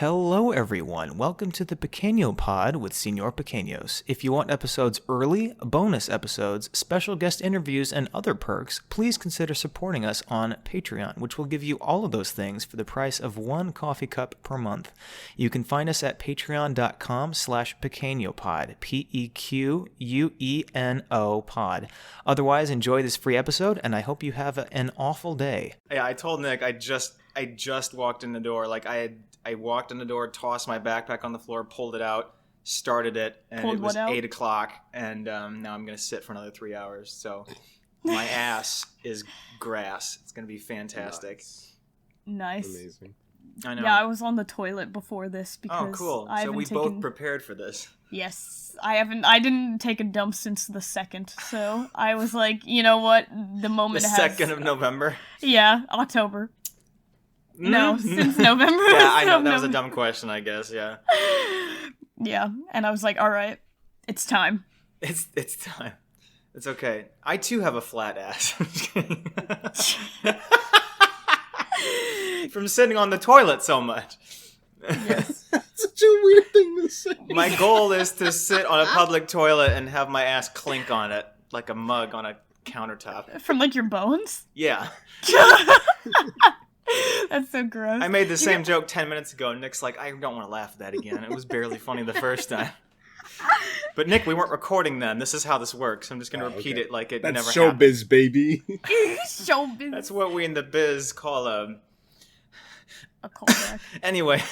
Hello everyone, welcome to the Pequeno pod with Señor Pequeños. If you want episodes early, bonus episodes, special guest interviews, and other perks, please consider supporting us on Patreon, which will give you all of those things for the price of one coffee cup per month. You can find us at patreon.com/pequenopod, Pequeno pod. Otherwise, enjoy this free episode, and I hope you have an awful day. Yeah, I told Nick I just walked in the door. I walked in the door, tossed my backpack on the floor, pulled it out, started it, and it was 8 o'clock, and now I'm going to sit for another 3 hours. So my ass is grass. It's going to be fantastic. Nice. Amazing. I know. Yeah, I was on the toilet before this because oh, cool. So we both prepared for this. Yes. I didn't take a dump since the 2nd, so I was like, you know what? The moment The has... 2nd of November? Yeah, October. No, since November. Yeah, I know. That was a dumb question, I guess, yeah. Yeah, and I was like, all right, it's time. It's time. It's okay. I, too, have a flat ass. I'm just kidding. From sitting on the toilet so much. Yes. That's such a weird thing to say. My goal is to sit on a public toilet and have my ass clink on it like a mug on a countertop. From, like, your bones? Yeah. That's so gross. I made the same joke 10 minutes ago. Nick's like, I don't want to laugh at that again. It was barely funny the first time. But Nick, we weren't recording then. This is how this works. I'm just going to repeat it like it That's never showbiz, happened. baby. Showbiz. That's what we in the biz call a callback. Anyway.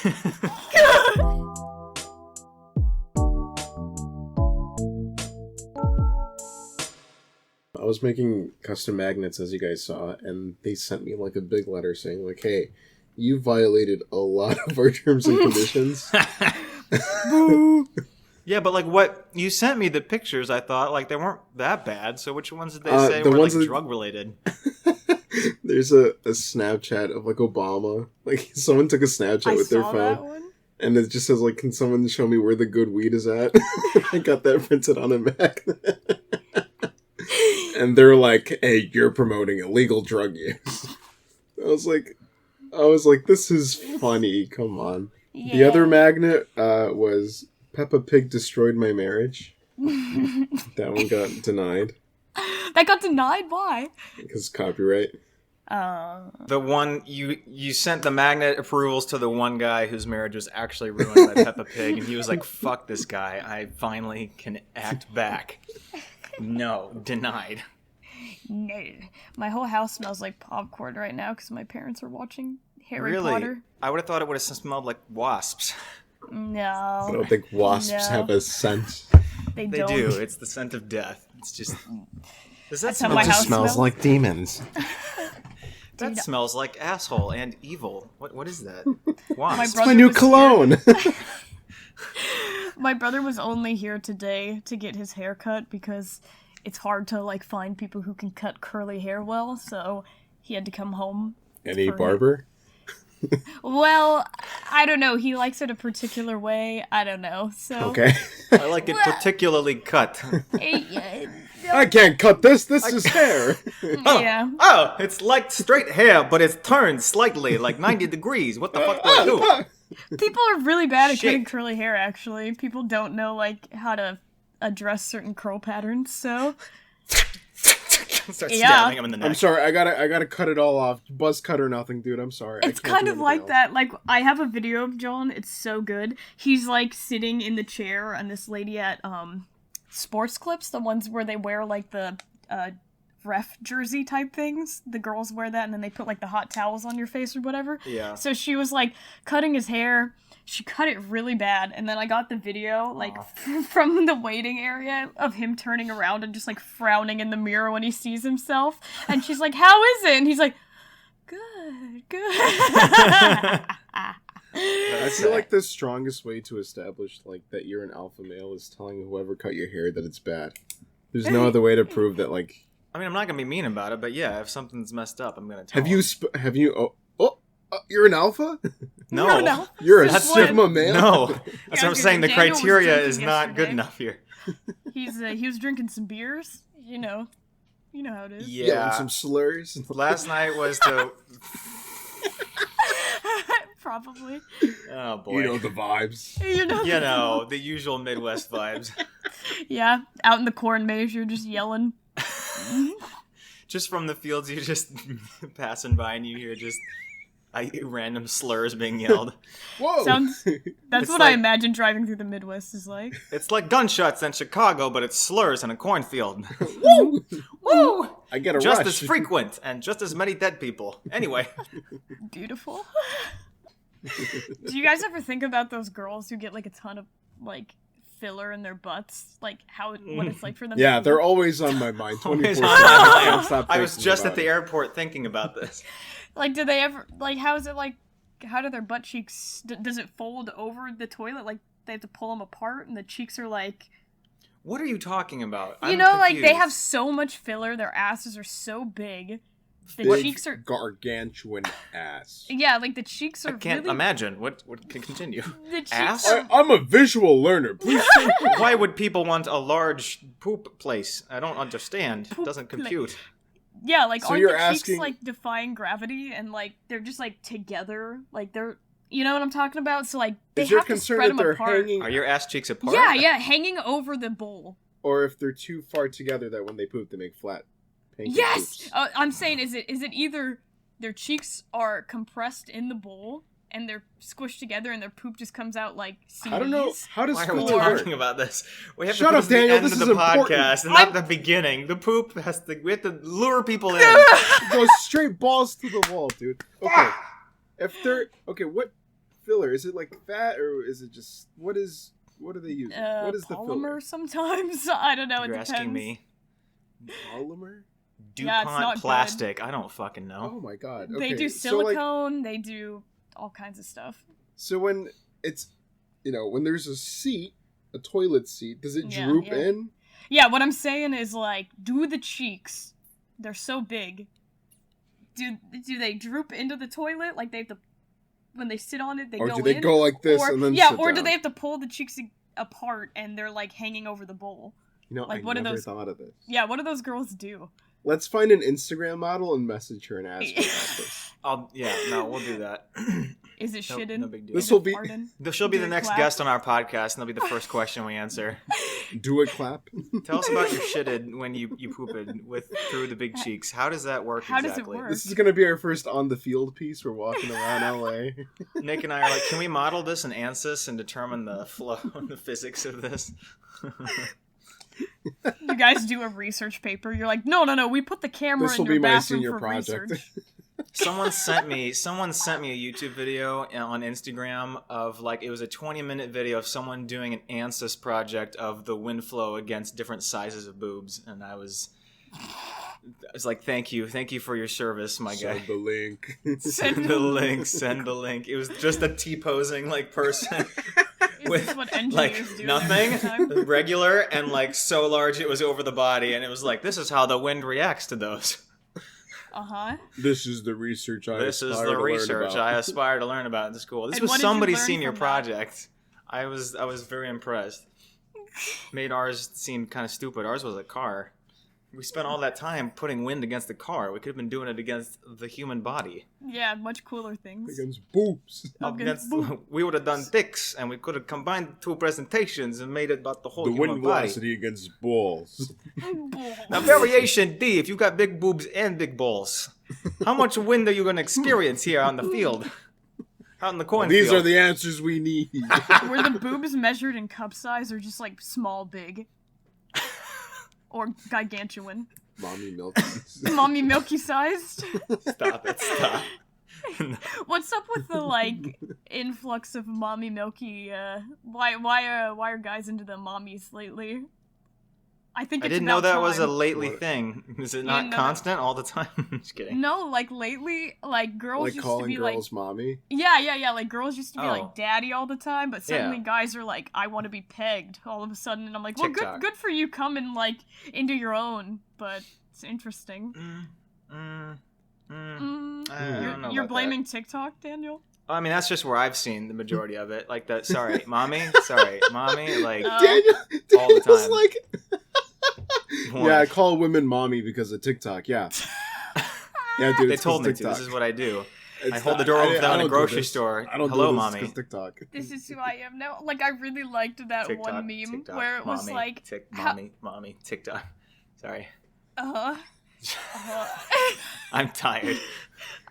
I was making custom magnets, as you guys saw, and they sent me like a big letter saying like, hey, you violated a lot of our terms and conditions. Yeah, but like what you sent me the pictures, I thought like they weren't that bad. So which ones did they say the were ones like that... drug related? There's a Snapchat of like Obama. Like someone took a Snapchat with their phone. That one. And it just says like, can someone show me where the good weed is at? I got that printed on a magnet. And they're like, hey, you're promoting illegal drug use. I was like, this is funny. Come on. Yeah. The other magnet was Peppa Pig destroyed my marriage. That one got denied. That got denied? Why? Because copyright. The one you sent the magnet approvals to the one guy whose marriage was actually ruined by Peppa Pig, and he was like, fuck this guy. I finally can act back. No, denied. No. My whole house smells like popcorn right now because my parents are watching Harry Really? Potter. I would have thought it would have smelled like wasps. No. I don't think wasps have a scent. They They don't. do. It's the scent of death. It's just... Does that That's how smell? my It just house smells smells. like demons. That smells like asshole and evil. What is that? My Wasp. brother My new was cologne. My brother was only here today to get his hair cut because it's hard to like find people who can cut curly hair well, so he had to come home. Any barber? Well, I don't know. He likes it a particular way. I don't know. So Okay. I like it particularly cut. I can't cut this. This is hair. Yeah. Oh, it's like straight hair, but it's turned slightly, like 90 degrees. What the fuck do I do? People are really bad at Shit. cutting curly hair, actually. People don't know, like, how to address certain curl patterns, so... Start Yeah. stabbing him in the neck. I'm sorry. I gotta cut it all off. Buzz cut or nothing, dude. I'm sorry. It's kind of like that. Like, I have a video of John. It's so good. He's, like, sitting in the chair, and this lady at, sports clips, the ones where they wear, like, the, ref jersey type things. The girls wear that, and then they put, like, the hot towels on your face or whatever. Yeah. So she was, like, cutting his hair. She cut it really bad, and then I got the video, like, from the waiting area of him turning around and just, like, frowning in the mirror when he sees himself. And she's like, how is it? And he's like, good. I feel like the strongest way to establish like that you're an alpha male is telling whoever cut your hair that it's bad. There's no other way to prove that. Like, I mean, I'm not gonna be mean about it, but yeah, if something's messed up, I'm gonna tell have you? You're an alpha? No. You're a That's Sigma male? No. That's what I'm because saying. The Daniel was criteria drinking is not good yesterday. enough here. He was drinking some beers, you know how it is. Yeah, and some slurs. Last night was the... Probably. Oh boy. You know the vibes. You know the usual Midwest vibes. Yeah, out in the corn maze, you're just yelling. Just from the fields, you're just passing by and you hear just random slurs being yelled. Whoa! That's what I imagine driving through the Midwest is like. It's like gunshots in Chicago, but it's slurs in a cornfield. Woo! Woo! I get a just rush. as frequent and just as many dead people. Anyway. Beautiful. Do you guys ever think about those girls who get like a ton of like filler in their butts? Like what it's like for them? Yeah, they're always on my mind. 24/7. I was just at the airport thinking about this. Like, do they ever, like, how is it, like, how do their butt cheeks, does it fold over the toilet? Like, they have to pull them apart, and the cheeks are, like... What are you talking about? You know, like, they have so much filler, their asses are so big, the cheeks are... gargantuan ass. Yeah, like, the cheeks are I can't imagine. What can continue? The cheeks ass? I'm a visual learner. Please Why would people want a large poop place? I don't understand. It doesn't compute. Yeah, like, so aren't you're the cheeks, asking... like, defying gravity, and, like, they're just, like, together, like, they're... You know what I'm talking about? So, like, they have to spread them apart. Are your ass cheeks apart? Yeah, hanging over the bowl. Or if they're too far together that when they poop, they make flat pancake Yes! poops. I'm saying, is it either their cheeks are compressed in the bowl, and they're squished together, and their poop just comes out like CDs? I don't know. How does Why are we filler work? talking about this? We have Shut to put up, this at the Daniel, end this of is the important. podcast, and not the beginning. The poop has to... We have to lure people in. It goes straight balls to the wall, dude. Okay. If they're... Okay, what filler? Is it like fat, or is it just... What do they use? What is the filler? Polymer sometimes? I don't know, You're it depends. asking me. Polymer? Yeah, it's DuPont not plastic. good. I don't fucking know. Oh my god. They Okay, do so, like, silicone, they do all kinds of stuff. So when it's, when there's a seat, a toilet seat, does it droop in? Yeah, what I'm saying is, like, do the cheeks, they're so big, do they droop into the toilet? Like, they have to, when they sit on it, they go in? Or do they go like this and then sit or do down? they have to pull the cheeks apart and they're, like, hanging over the bowl? Like, I never thought of this. Yeah, what do those girls do? Let's find an Instagram model and message her and ask her about this. We'll do that. Is it shitting? No big deal. This will be... She'll be the next guest on our podcast, and that'll be the first question we answer. Do a clap. Tell us about your shitted when you pooped through the big cheeks. How does that work How exactly? does it work? This is going to be our first on-the-field piece. We're walking around LA. Nick and I are like, can we model this in ANSYS and determine the flow and the physics of this? You guys do a research paper. You're like, no, we put the camera This in will your be my bathroom senior for project. research. Someone sent me a YouTube video on Instagram of, like, it was a 20-minute video of someone doing an ANSYS project of the wind flow against different sizes of boobs, and I was like, thank you for your service, my guy. Send the link. Send the link. It was just a T-posing, like, person. With what engineers like do nothing regular and like so large it was over the body, and it was like, this is how the wind reacts to those. This is the research I aspire to learn about in school. This and was somebody's senior from project. I was very impressed. Made ours seem kind of stupid. Ours was a car. We spent all that time putting wind against the car. We could have been doing it against the human body. Yeah, much cooler things. Against boobs. We would have done dicks, and we could have combined two presentations and made it about the whole human body. The wind velocity against balls. Now, variation D, if you got big boobs and big balls. How much wind are you going to experience here on the field? Out in the cornfield. These are the answers we need. Were the boobs measured in cup size or just like small, big? Or gargantuan? Mommy milky. Mommy milky sized? Stop it, stop. What's up with the, like, influx of mommy milky, why are guys into the mommies lately? I didn't know that was a lately thing. Is it not constant all the time? Just kidding. No, like lately, like girls like used calling to be girls like mommy? Yeah, like girls used to be like daddy all the time, but suddenly guys are like, I want to be pegged all of a sudden, and I'm like, well, good for you coming like into your own, but it's interesting. You're blaming TikTok, Daniel? I mean, that's just where I've seen the majority of it. Like that. Sorry, mommy. Like Daniel's all the time. Like, yeah, I call women mommy because of TikTok. Yeah, yeah, dude. They told me to. This is what I do. I hold the door open in a grocery store. I don't Hello, do this mommy. 'cause TikTok. This is who I am now. Like, I really liked that TikTok, one meme TikTok, where it was mommy, like, mommy, TikTok. Sorry. uh-huh. I'm tired.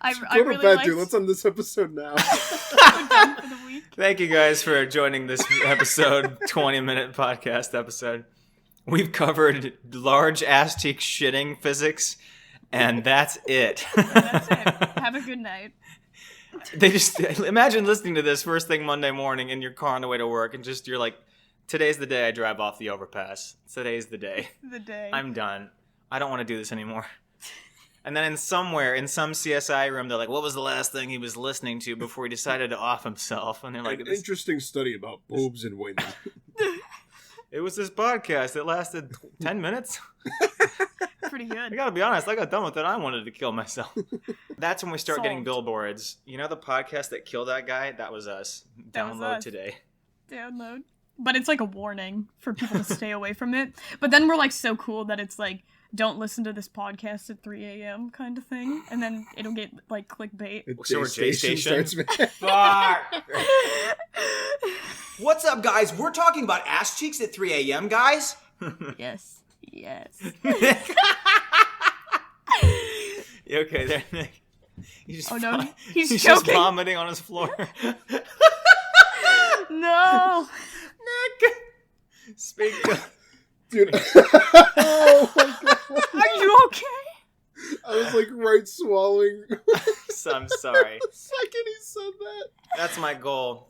I Go really to bed, liked dude. Let's end this episode now. We're done for the week. Thank you guys for joining this episode, 20-minute podcast episode. We've covered large ass cheek shitting physics, and that's it. That's it. Have a good night. They just imagine listening to this first thing Monday morning in your car on the way to work, and just you're like, today's the day I drive off the overpass. Today's the day. The day. I'm done. I don't want to do this anymore. And then in some CSI room, they're like, what was the last thing he was listening to before he decided to off himself? And they're like, An interesting study about boobs and women. it was this podcast that lasted 10 minutes. Pretty good. I gotta be honest, I got done with it. I wanted to kill myself. That's when we start getting Solved. billboards. You know the podcast that killed that guy? That was us. That was Download us. today. Download. But it's like a warning for people to stay away from it. But then we're like so cool that it's like, don't listen to this podcast at 3 a.m. kind of thing. And then it'll get like clickbait. So we're J-Station? Fuck! What's up, guys? We're talking about ass cheeks at 3 a.m., guys. Yes. Yes. You okay there, Nick? He's just Oh, no, he's just choking. vomiting on his floor. No. Nick! Speak to... Dude. Oh my god. Are you okay? I was like right swallowing. I'm sorry. The second he said that. That's my goal.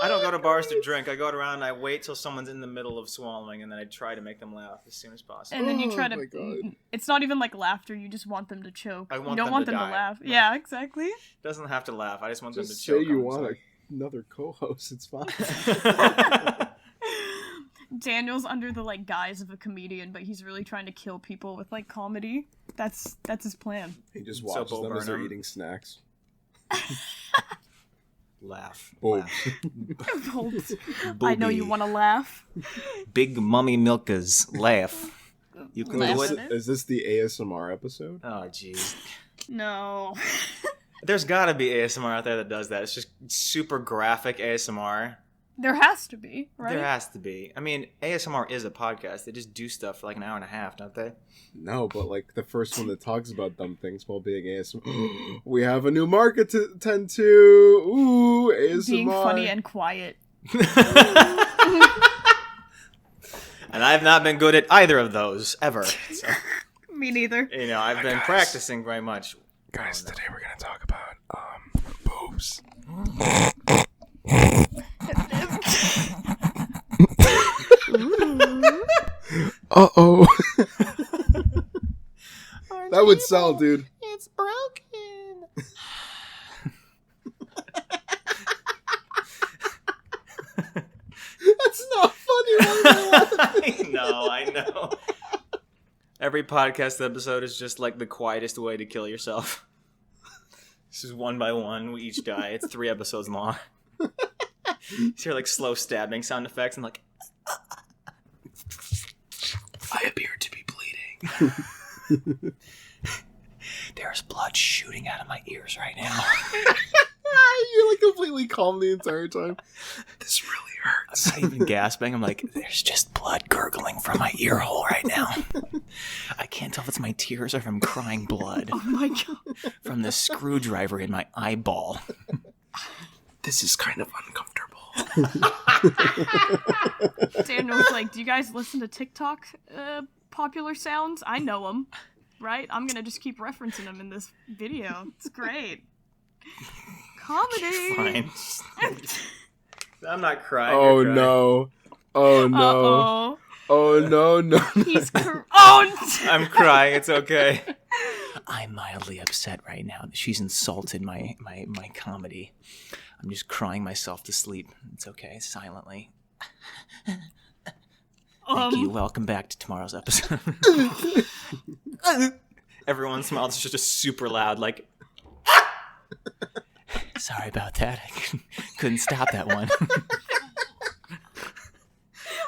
I don't go to bars to drink. I go around and I wait till someone's in the middle of swallowing, and then I try to make them laugh as soon as possible. And then you try Oh my God. to. It's not even like laughter. You just want them to choke. I want you don't them want to them die. to laugh. Yeah, exactly. Doesn't have to laugh. I just want them to Just choke. say you on want themselves. another co-host. It's fine. Daniel's under the like guise of a comedian, but he's really trying to kill people with like comedy. That's his plan. He just So watches Bo them as they're Burnham. eating snacks. Laugh. Boom. Laugh. I know you Booby. want to laugh. Big mummy milkers. Laugh. You can Laugh do at it. it. Is this the ASMR episode? Oh, jeez. No. There's gotta be ASMR out there that does that. It's just super graphic ASMR. There has to be, right? There has to be. I mean, ASMR is a podcast. They just do stuff for like an hour and a half, don't they? No, but like the first one that talks about dumb things while being ASMR. We have a new market to tend to. Ooh, ASMR. Being funny and quiet. And I've not been good at either of those ever. So, Me neither. you know, I've been practicing very much. Guys, today we're gonna talk about boobs. Uh-oh. That would sell, dude. It's broken. That's not funny. I know. Every podcast episode is just like the quietest way to kill yourself. This is one by one. We each die. It's 3 episodes long. You hear like slow stabbing sound effects and like. I appear to be bleeding. There's blood shooting out of my ears right now. You're like completely calm the entire time. This really hurts. I'm not even gasping. I'm like, there's just blood gurgling from my ear hole right now. I can't tell if it's my tears or if I'm crying blood Oh my god. from the screwdriver in my eyeball. This is kind of uncomfortable. Daniel's like, do you guys listen to TikTok popular sounds? I know them, right? I'm gonna just keep referencing them in this video. It's great. Comedy. Fine. I'm not crying. Oh you're crying. no. Oh no. Uh-oh. Oh no, no. He's oh. I'm crying. It's okay. I'm mildly upset right now that she's insulted my comedy. I'm just crying myself to sleep. It's okay. Silently. Thank you. Welcome back to tomorrow's episode. Everyone's mouth is just super loud, like. Sorry about that. I couldn't stop that one.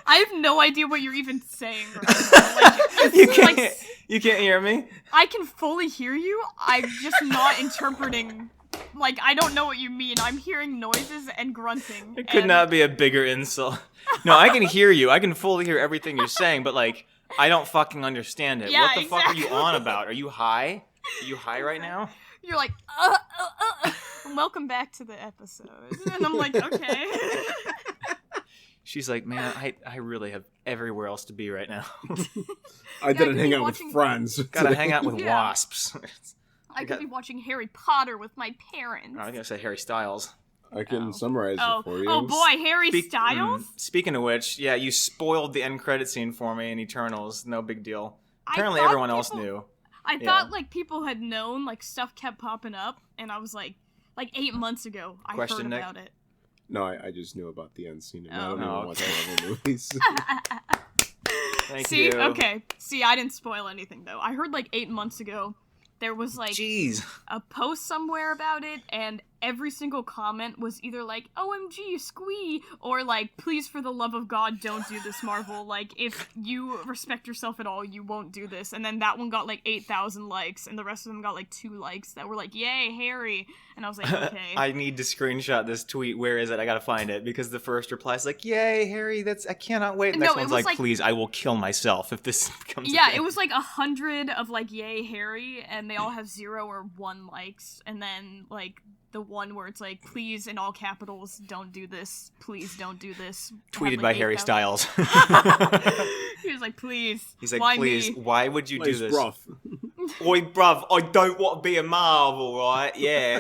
I have no idea what you're even saying right now. Like, You can't hear me? I can fully hear you. I'm just not interpreting. Like, I don't know what you mean. I'm hearing noises and grunting. It could not be a bigger insult. No, I can hear you. I can fully hear everything you're saying, but, like, I don't fucking understand it. Yeah, what the fuck are exactly. you on about? Are you high? Are you high right now? You're like, welcome back to the episode. And I'm like, okay. She's like, man, I really have everywhere else to be right now. I didn't hang out with friends. Gotta hang out with Yeah. wasps. I could be watching Harry Potter with my parents. I was gonna say Harry Styles. I can summarize it for you. Oh boy, Harry Styles? Speaking of which, yeah, you spoiled the end credit scene for me in Eternals. No big deal. Apparently thought everyone else knew. I thought, like, people had known, like, stuff kept popping up, and I was like 8 months ago, I heard Nick? about it. No, I just knew about the end scene, and I don't Oh. even watch all other movies. Thank See, you. okay. See, I didn't spoil anything, though. I heard, like, 8 months ago, there was, like, Jeez. a post somewhere about it, and every single comment was either like, OMG, squee, or like, please for the love of God, don't do this, Marvel. Like, if you respect yourself at all, you won't do this. And then that one got like 8,000 likes, and the rest of them got like 2 likes that were like, yay, Harry. And I was like, okay. I need to screenshot this tweet. Where is it? I gotta find it, because the first reply is like, yay, Harry, I cannot wait. The next one's like, please, I will kill myself if this becomes Yeah, a thing. it was like 100 of like, yay, Harry, and they all have 0 or 1 likes. And then like the one where it's like, please, in all capitals, don't do this. Please don't do this. Tweeted by Harry Styles. He was like, please. He's like, why please, me? why would you do this? Bruv. Oi, bruv, I don't want to be a Marvel, right? Yeah.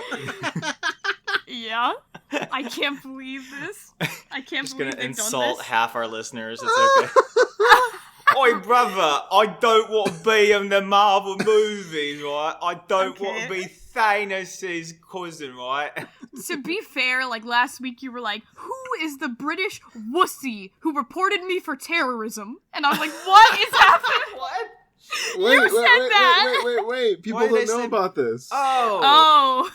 Yeah? I can't believe this. I can't Just believe gonna they've insult done this. half our listeners. It's okay. Oi, brother, I don't want to be in the Marvel movies, right? I don't want to be Thanos' cousin, right? To be fair, like last week you were like, who is the British wussy who reported me for terrorism? And I was like, what is happening? What? Wait. People Why did don't they know say- about this. Oh.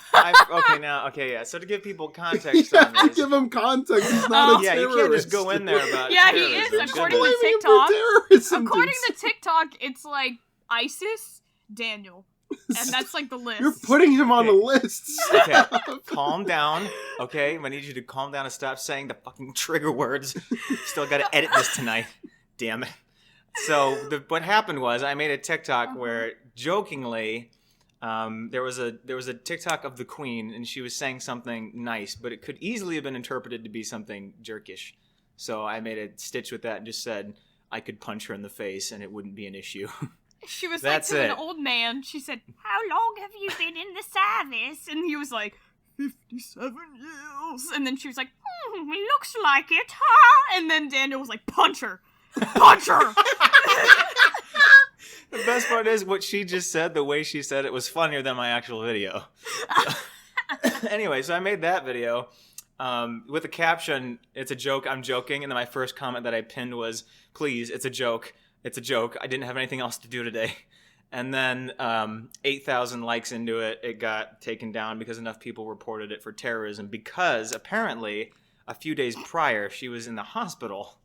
Okay, yeah. So to give people context on this. Give him context. He's not a Yeah, terrorist. you can't just go in there about Yeah, he terrorism. is, according Blame to him for TikTok. terrorism, According dude. to TikTok, it's like ISIS, Daniel. And that's like the list. You're putting him on a list. Okay, calm down. Okay, I need you to calm down and stop saying the fucking trigger words. Still got to edit this tonight. Damn it. So what happened was I made a TikTok where jokingly there was a TikTok of the Queen, and she was saying something nice, but it could easily have been interpreted to be something jerkish. So I made a stitch with that and just said I could punch her in the face and it wouldn't be an issue. She was That's like to it. an old man. She said, how long have you been in the service? And he was like, 57 years. And then she was like, looks like it, huh? And then Daniel was like, punch her. Punch her! The best part is what she just said, the way she said it was funnier than my actual video. Anyway, so I made that video with a caption, it's a joke, I'm joking, and then my first comment that I pinned was, please, it's a joke. It's a joke. I didn't have anything else to do today. And then 8,000 likes into it, it got taken down because enough people reported it for terrorism, because apparently a few days prior she was in the hospital.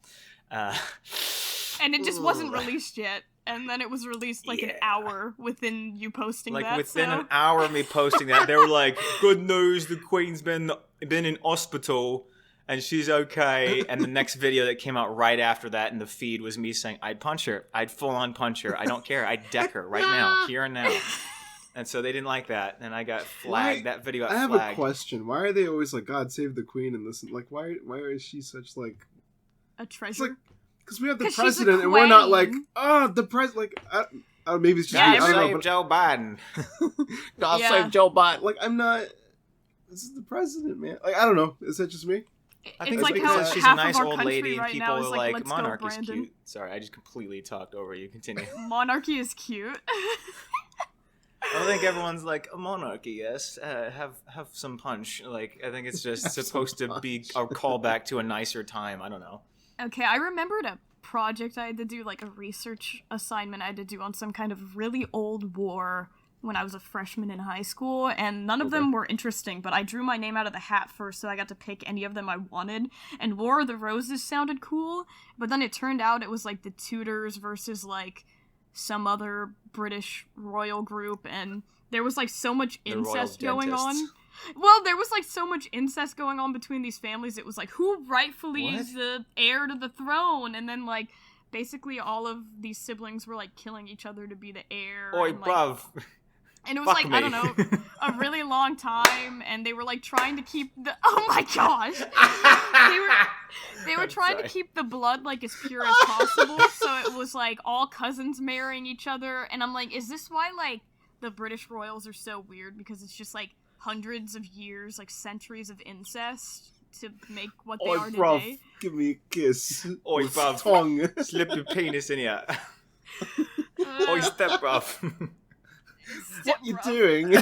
And it just wasn't released yet. And then it was released like an hour within you posting Like that. within so. an hour of me posting that, they were like, good news, the Queen's been in hospital and she's okay. And the next video that came out right after that in the feed was me saying, I'd punch her. I'd full on punch her. I don't care. I'd deck her right now, here and now. And so they didn't like that, and I got flagged. That video got flagged. I have a question. Why are they always like, God save the Queen and listen? Like, why is she such like A treasure. because we have the 'Cause she's a president and we're not like, queen. oh, the president. Like, maybe it's just Yeah, me. I don't know. Save But, Joe Biden. God Yeah. save Joe Biden. like, I'm not. This is the president, man. Like, I don't know. Is that just me? I think It's it's like how because she's a half nice of our old country lady, and right people now are is like, like, let's go, monarchy's Brandon. cute. Sorry, I just completely talked over you. Continue. Monarchy is cute. I don't think everyone's like, a monarchy, yes. Have some punch. Like, I think it's just supposed to be a callback to a nicer time. I don't know. Okay, I remembered a project I had to do, like a research assignment I had to do on some kind of really old war when I was a freshman in high school, and none of them were interesting, but I drew my name out of the hat first, so I got to pick any of them I wanted, and War of the Roses sounded cool, but then it turned out it was like the Tudors versus like some other British royal group, and there was like so much incest going on. Well, there was like so much incest going on between these families. It was like, who rightfully is the heir to the throne? And then like basically all of these siblings were like killing each other to be the heir. Oi, and, like, bruv. And it was Fuck like, me. I don't know, a really long time, and they were like trying to keep the, oh my gosh! They were trying to keep the blood like as pure as possible, so it was like all cousins marrying each other, and I'm like, is this why like the British royals are so weird? Because it's just like hundreds of years, like centuries of incest to make what they are bruv, today. give me a kiss. Oi, With bruv. tongue. Slip your penis in here. Oi, step, bruv. What you doing?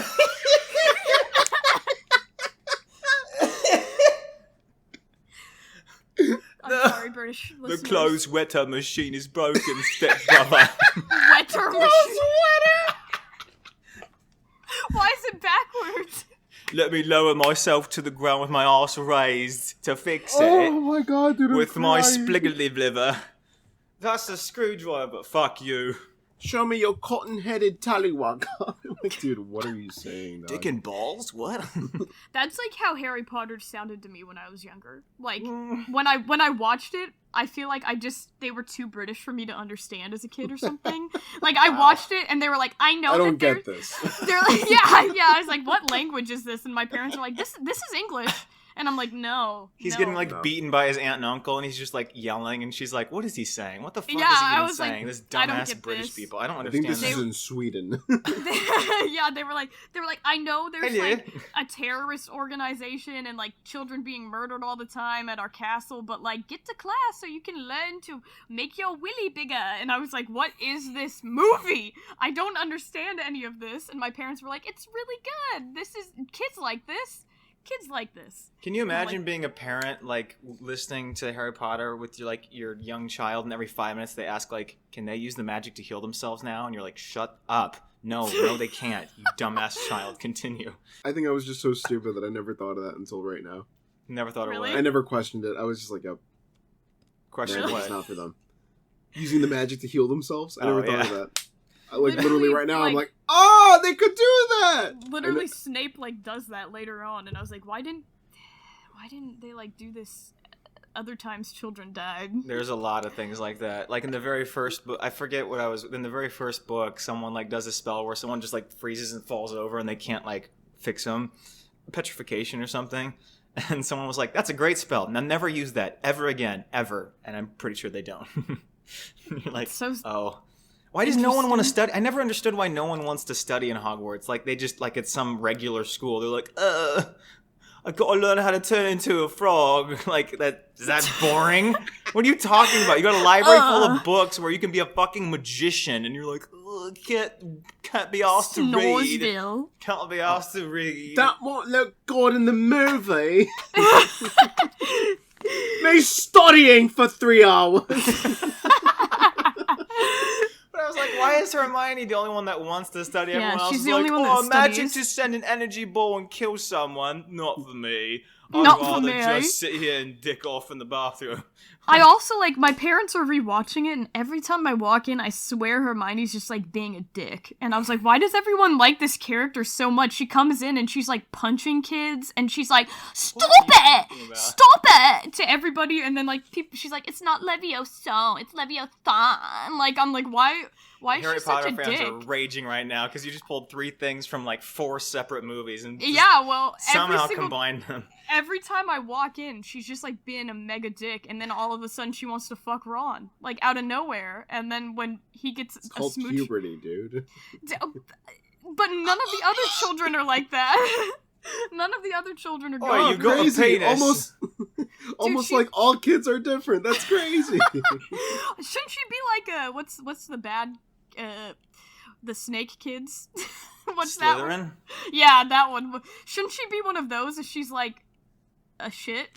I'm sorry, British listeners. The clothes wetter machine is broken, step brother. Wetter machine. Why is it backwards? Let me lower myself to the ground with my arse raised to fix it. Oh my god, dude. With my spliggly liver. That's a screwdriver. Fuck you. Show me your cotton-headed tallywog. Like, dude, what are you saying? Dog? Dick and balls? What? That's like how Harry Potter sounded to me when I was younger. Like when I watched it, I feel like they were too British for me to understand as a kid or something. Like I watched it and they were like, I know I that don't get this. They're like, yeah. I was like, what language is this? And my parents were like, this is English. And I'm like, no. He's no. getting like beaten by his aunt and uncle, and he's just like yelling, and she's like, "What is he saying? What the fuck Yeah, is he I even was saying? like, This I don't dumbass get British this. people. I don't I understand think this this." is in Sweden. Yeah, they were like, I know there's Hello. like a terrorist organization and like children being murdered all the time at our castle, but like get to class so you can learn to make your willy bigger. And I was like, what is this movie? I don't understand any of this. And my parents were like, it's really good. This is kids like this. Kids like this. Can you imagine being a parent, like, listening to Harry Potter with your young child, and every 5 minutes they ask, like, can they use the magic to heal themselves now? And you're like, shut up. No, they can't. You dumbass child. Continue. I think I was just so stupid that I never thought of that until right now. Never thought Really? of I what? never questioned it. I was just like, yep, Question magic's what? not for them. Using the magic to heal themselves? I never Oh, thought yeah. of that. Literally Literally, right now, I'm like- like, oh, they could do that! Literally, Snape like does that later on, and I was like, why didn't they like do this other times children died? There's a lot of things like that. Like in the very first book, I forget what I was, in the very first book, someone like does a spell where someone just like freezes and falls over and they can't like fix them. Petrification or something. And someone was like, that's a great spell. Now never use that ever again, ever. And I'm pretty sure they don't. You're like, So oh. Why does no one want to study? I never understood why no one wants to study in Hogwarts. Like, they just, like, it's some regular school. They're like, I gotta learn how to turn into a frog. Like, is that boring? What are you talking about? You got a library full of books where you can be a fucking magician, and you're like, can't be asked to read. Snoresville. Can't be asked to read. That won't look good in the movie. Me studying for 3 hours. But I was like, why is Hermione the only one that wants to study? Yeah, Everyone else she's is the like, only one that magic studies. to send an energy ball and kill someone. Not for me. I'd Not for rather me. just sit here and dick off in the bathroom. I also, like, my parents are rewatching it, and every time I walk in, I swear Hermione's just, like, being a dick. And I was like, why does everyone like this character so much? She comes in, and she's, like, punching kids, and she's like, stop talking it! about? Stop it! To everybody, and then, like, she's like, it's not Levioso, it's Leviosa. Like, I'm like, why is Harry she such Potter a fans dick? are raging right now because you just pulled 3 things from like 4 separate movies and just Yeah, well, somehow combined them. every time I walk in, she's just like being a mega dick, and then all of a sudden she wants to fuck Ron, like out of nowhere. And then when he gets It's a called smooch, puberty, dude. but none of the other children are like that. None of the other children are Oh, going. you got a crazy. penis. Almost she- like all kids are different. That's crazy. Shouldn't she be like what's the bad the snake kids? What's that one? Slytherin? Yeah, that one. Shouldn't she be one of those if she's like a shit?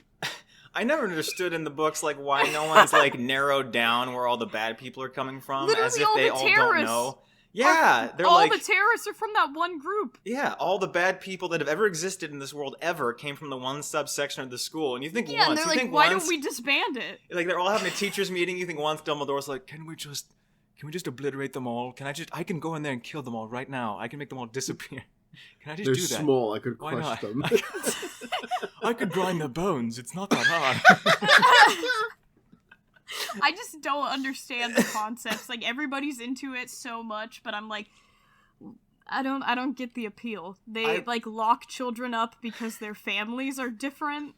I never understood in the books like why no one's like narrowed down where all the bad people are coming from, as Literally if all they the all don't terrorists know. Yeah, they're all like the terrorists are from that one group. yeah, all the bad people that have ever existed in this world ever came from the one subsection of the school. And you think Yeah, and once, they're you like, think why once, don't we disband it? like they're all having a teachers meeting. You think once Dumbledore's like, can we just can we just obliterate them all? I can go in there and kill them all right now. I can make them all disappear. Can I just They're do that? They're small. I could Why crush not? them. I could grind their bones. It's not that hard. I just don't understand the concepts. Like, everybody's into it so much, but I'm like, I don't get the appeal. They like lock children up because their families are different.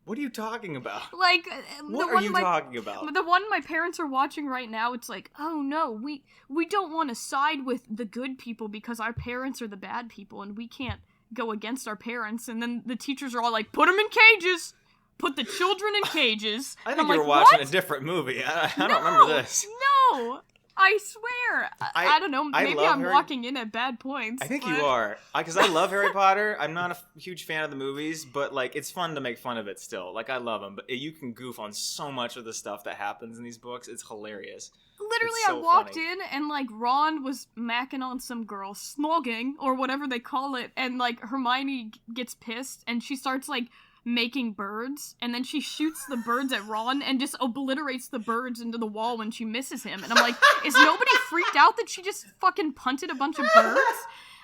What are you talking about? Like, what are you talking about? The one my parents are watching right now, it's like, oh no, we don't want to side with the good people because our parents are the bad people and we can't go against our parents. And then the teachers are all like, put them in cages. Put the children in cages. I think you were watching a different movie. I don't remember this. No! I swear. I don't know. Maybe I'm walking in at bad points. I think you are. Because I love Harry Potter. I'm not a huge fan of the movies, but like it's fun to make fun of it still. Like I love them, but you can goof on so much of the stuff that happens in these books. It's hilarious. Literally, I walked in and like Ron was macking on some girl, snogging, or whatever they call it, and like Hermione gets pissed and she starts like making birds, and then she shoots the birds at Ron and just obliterates the birds into the wall when she misses him. And I'm like, is nobody freaked out that she just fucking punted a bunch of birds?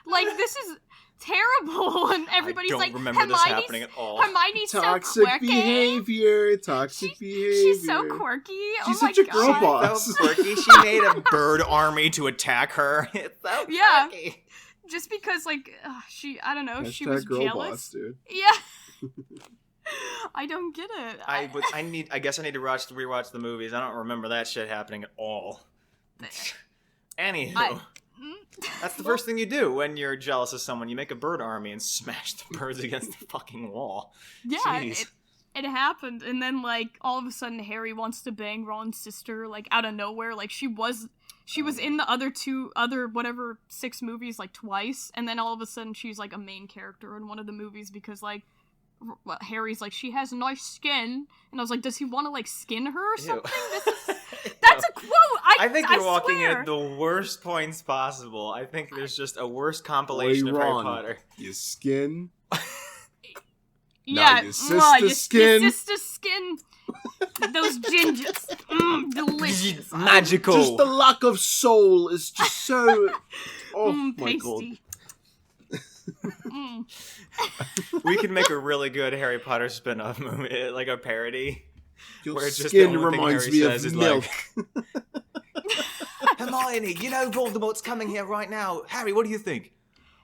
Like, this is terrible. And everybody's like, remember this happening at all. Hermione's toxic so quirky. Behavior. Toxic behavior. She's so quirky. She's oh such my a girl God. boss. So quirky. She made a bird army to attack her. It's so quirky. Just because, like, I don't know, she Hashtag was girl jealous. boss, dude. Yeah. I don't get it. I guess I need to rewatch the movies. I don't remember that shit happening at all. Anywho, that's the first thing you do when you're jealous of someone. You make a bird army and smash the birds against the fucking wall. Yeah, it happened, and then like all of a sudden Harry wants to bang Ron's sister, like out of nowhere. Like she was in the other 6 movies like twice, and then all of a sudden she's like a main character in one of the movies because like Harry's like, she has nice skin, and I was like, does he want to like skin her or something? That's a quote. I think you're walking in swear. at the worst points possible. I think there's just a worse compilation of Harry Potter. Your skin. Yeah, your sister's skin. Your sister's skin. Those gingers. Delicious. Magical. Just the lack of soul is just so... Oh my pasty. God. We could make a really good Harry Potter spin-off movie, like a parody. Your where it's just skin the only thing reminds Harry me says of is milk. Like, Hermione, you know Voldemort's coming here right now. Harry, what do you think?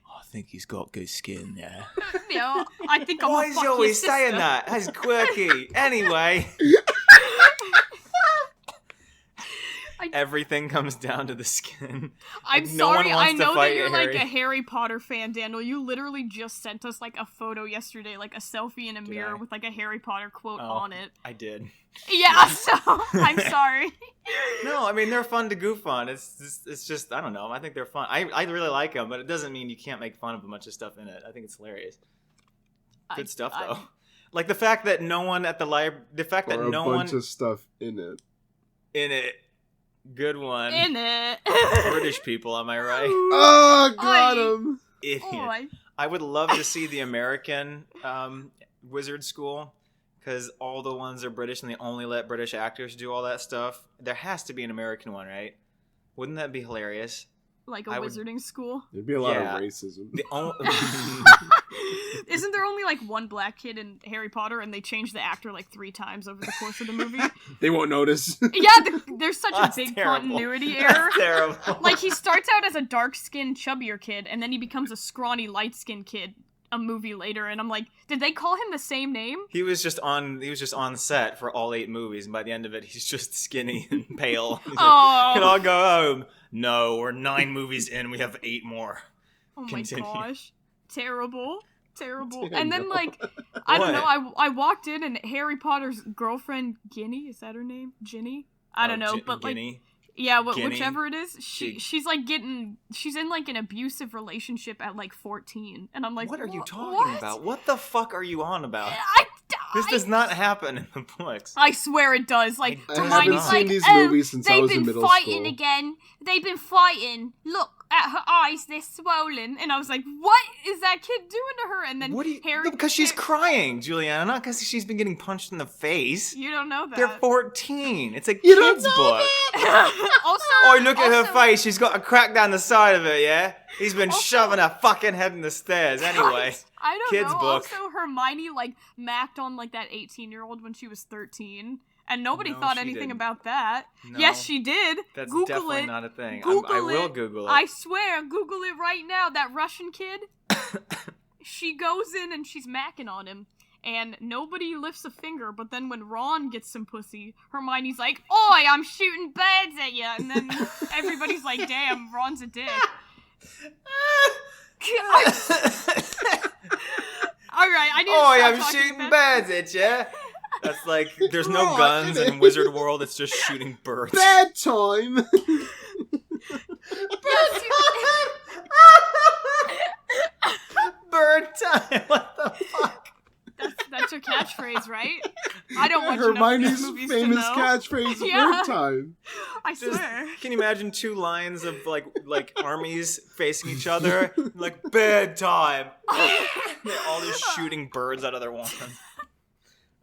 I think he's got good skin, yeah. Yeah, I think I'm Why is he always saying that? That's quirky. Anyway. Everything comes down to the skin. I'm like, sorry, no one wants I know to fight that you're Harry. like a Harry Potter fan, Daniel. You literally just sent us like a photo yesterday, like a selfie in a mirror with like a Harry Potter quote on it. I did. Yeah, so I'm sorry. No, I mean they're fun to goof on. It's just I don't know. I think they're fun. I really like them, but it doesn't mean you can't make fun of a bunch of stuff in it. I think it's hilarious. Good stuff though. Like the fact that no one at the library, the fact that no one a bunch of stuff in it. Good one. In it. British people, am I right? Oh, got him. Idiot. Oy. I would love to see the American wizard school, because all the ones are British and they only let British actors do all that stuff. There has to be an American one, right? Wouldn't that be hilarious? Like a wizarding school? There'd be a lot of racism. Isn't there only like one black kid in Harry Potter and they changed the actor like 3 times over the course of the movie? They won't notice. Yeah, there's such a big continuity error. That's terrible. Like he starts out as a dark-skinned, chubbier kid and then he becomes a scrawny, light-skinned kid a movie later, and I'm like, did they call him the same name? He was just on set for all 8 movies, and by the end of it, he's just skinny and pale. He's like, can I go home? No, we're 9 movies in, we have 8 more. Oh my Continue. gosh. Terrible. And then, like, I don't know, I walked in and Harry Potter's girlfriend, Ginny, is that her name? Ginny? I don't know, but Ginny? like... Yeah, Ginny? whichever it is, she's like she's in like an abusive relationship at like 14, and I'm like, what are you talking about? What the fuck are you on about? This does not happen in the books. I swear it does. Like, I haven't Hermione's seen like, these oh, movies since I was in middle they've been fighting school. again. They've been fighting. Look at her eyes, they're swollen. And I was like, what is that kid doing to her? And then Harry... No, because she's crying, Juliana, not because she's been getting punched in the face. You don't know that. They're 14. It's a kid's book. Also, look at her face. She's got a crack down the side of it, yeah? He's been shoving her fucking head in the stairs. Anyway, I don't kids know. book. Also, Hermione, like, macked on, like, that 18-year-old when she was 13. And nobody thought anything about that. No, yes, she did. That's Google definitely it. not a thing. Google I will Google it. I swear, Google it right now. That Russian kid, she goes in and she's macking on him. And nobody lifts a finger, but then when Ron gets some pussy, Hermione's like, "Oi, I'm shooting birds at you!" And then everybody's like, "Damn, Ron's a dick." Alright, I need to stop I'm shooting about- birds at you. That's like, there's no guns in Wizard World, it's just shooting birds. Bedtime! Bird time, what the fuck? That's your catchphrase, right? I don't watch Hermione's enough movies famous to know. catchphrase, Yeah. bedtime. I swear. Can you imagine 2 lines of like armies facing each other? Like, bedtime! They're all just shooting birds out of their wands.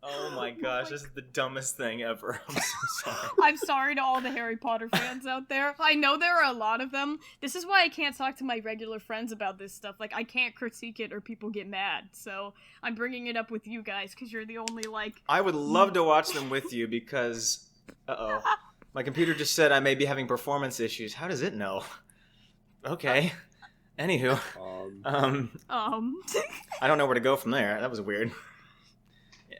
Oh my gosh, this is the dumbest thing ever. I'm so sorry. I'm sorry to all the Harry Potter fans out there. I know there are a lot of them. This is why I can't talk to my regular friends about this stuff. Like, I can't critique it or people get mad. So I'm bringing it up with you guys because you're the only, like... I would love to watch them with you because... Uh-oh. My computer just said I may be having performance issues. How does it know? Okay. Anywho. I don't know where to go from there. That was weird.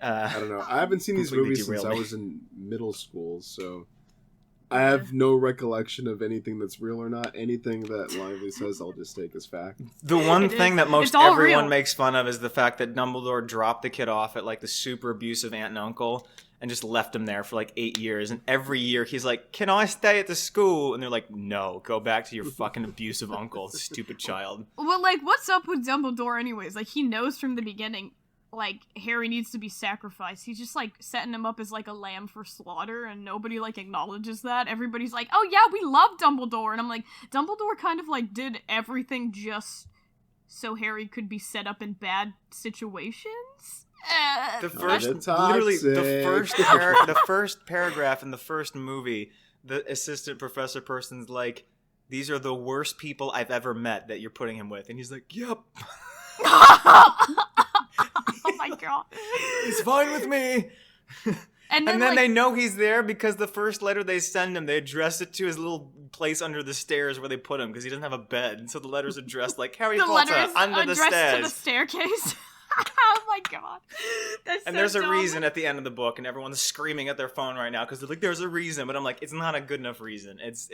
I don't know. I haven't seen these movies since I was in middle school, so I have no recollection of anything that's real or not. Anything that Lively says, I'll just take as fact. The one thing that most all everyone real. makes fun of is the fact that Dumbledore dropped the kid off at like the super abusive aunt and uncle and just left him there for like 8 years. And every year he's like, "Can I stay at the school?" And they're like, "No, go back to your fucking abusive uncle, stupid child." Well, like, what's up with Dumbledore anyways? Like, he knows from the beginning, like, Harry needs to be sacrificed. He's just, like, setting him up as, like, a lamb for slaughter, and nobody, like, acknowledges that. Everybody's like, "Oh, yeah, we love Dumbledore." And I'm like, Dumbledore kind of, like, did everything just so Harry could be set up in bad situations? The first, toxic. literally, the first paragraph in the first movie, the assistant professor person's like, "These are the worst people I've ever met that you're putting him with." And he's like, "Yep." Oh my god. He's fine with me. And then like, they know he's there because the first letter they send him, they address it to his little place under the stairs where they put him because he doesn't have a bed. And so the letter's addressed like Harry the Potter letter is under the addressed stairs. to the staircase. Oh my god. That's And so there's a dumb. reason at the end of the book, and everyone's screaming at their phone right now because they're like, "There's a reason," but I'm like, it's not a good enough reason. It's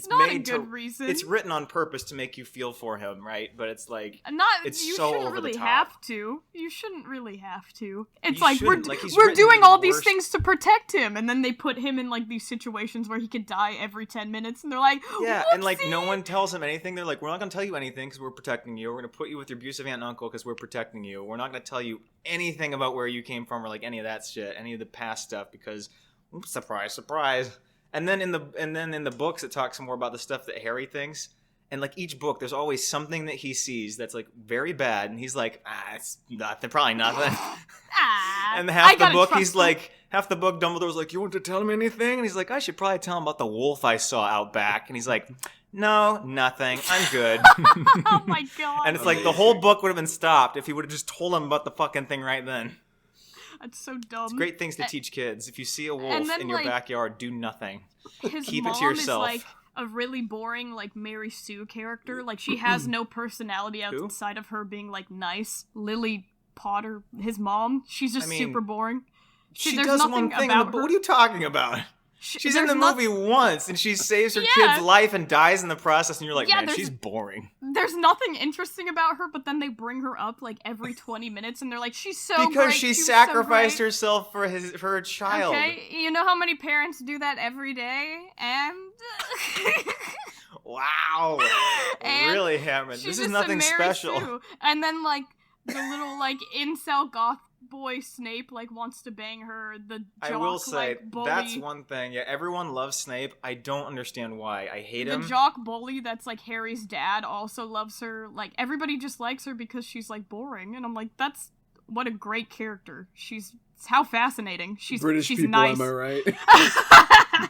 not made a good reason. It's written on purpose to make you feel for him, right? But it's like, it's you so shouldn't over really the top. have to. You shouldn't really have to. It's You like shouldn't. Like, he's we're written doing the all these worst- things to protect him, and then they put him in like these situations where he could die every 10 minutes, and they're like, Yeah, and like no "Whoopsie!" one tells him anything. They're like, "We're not going to tell you anything because we're protecting you. We're going to put you with your abusive aunt and uncle because we're protecting you. We're not going to tell you anything about where you came from or like any of that shit, any of the past stuff because oops, surprise, surprise." And then in the books it talks more about the stuff that Harry thinks. And like each book, there's always something that he sees that's like very bad, and he's like, it's nothing, probably nothing. And half the book, Dumbledore's like, "You want to tell him anything?" And he's like, "I should probably tell him about the wolf I saw out back." And he's like, "No, nothing. I'm good." Oh my god. And it's like the whole book would have been stopped if he would have just told him about the fucking thing right then. That's so dumb. It's great things to teach kids. If you see a wolf then, in your like, backyard, do nothing. His Keep it mom to yourself. is like a really boring, like, Mary Sue character. Like, she has no personality outside of her being, like, nice. Lily Potter, his mom, she's just super boring. She there's does nothing one thing, about but her. what are you talking about? She's in the movie once, and she saves her Yeah. kid's life and dies in the process, and you're like, Yeah, man, there's- she's boring. There's nothing interesting about her, but then they bring her up, like, every 20 minutes, and they're like, she's so Because great, she she's sacrificed so great. herself for her child. Okay, you know how many parents do that every day? And... Wow. And really hammered. she's This is just a nothing Mary special. Sue. And then, like, the little, like, incel goth boy Snape, like, wants to bang her. The jock, I will say, bully. that's one thing. Yeah, everyone loves Snape. I don't understand why. I hate him. The jock bully that's, like, Harry's dad also loves her. Like, everybody just likes her because she's, like, boring. And I'm like, what a great character. How fascinating. She's British people, nice. am I right?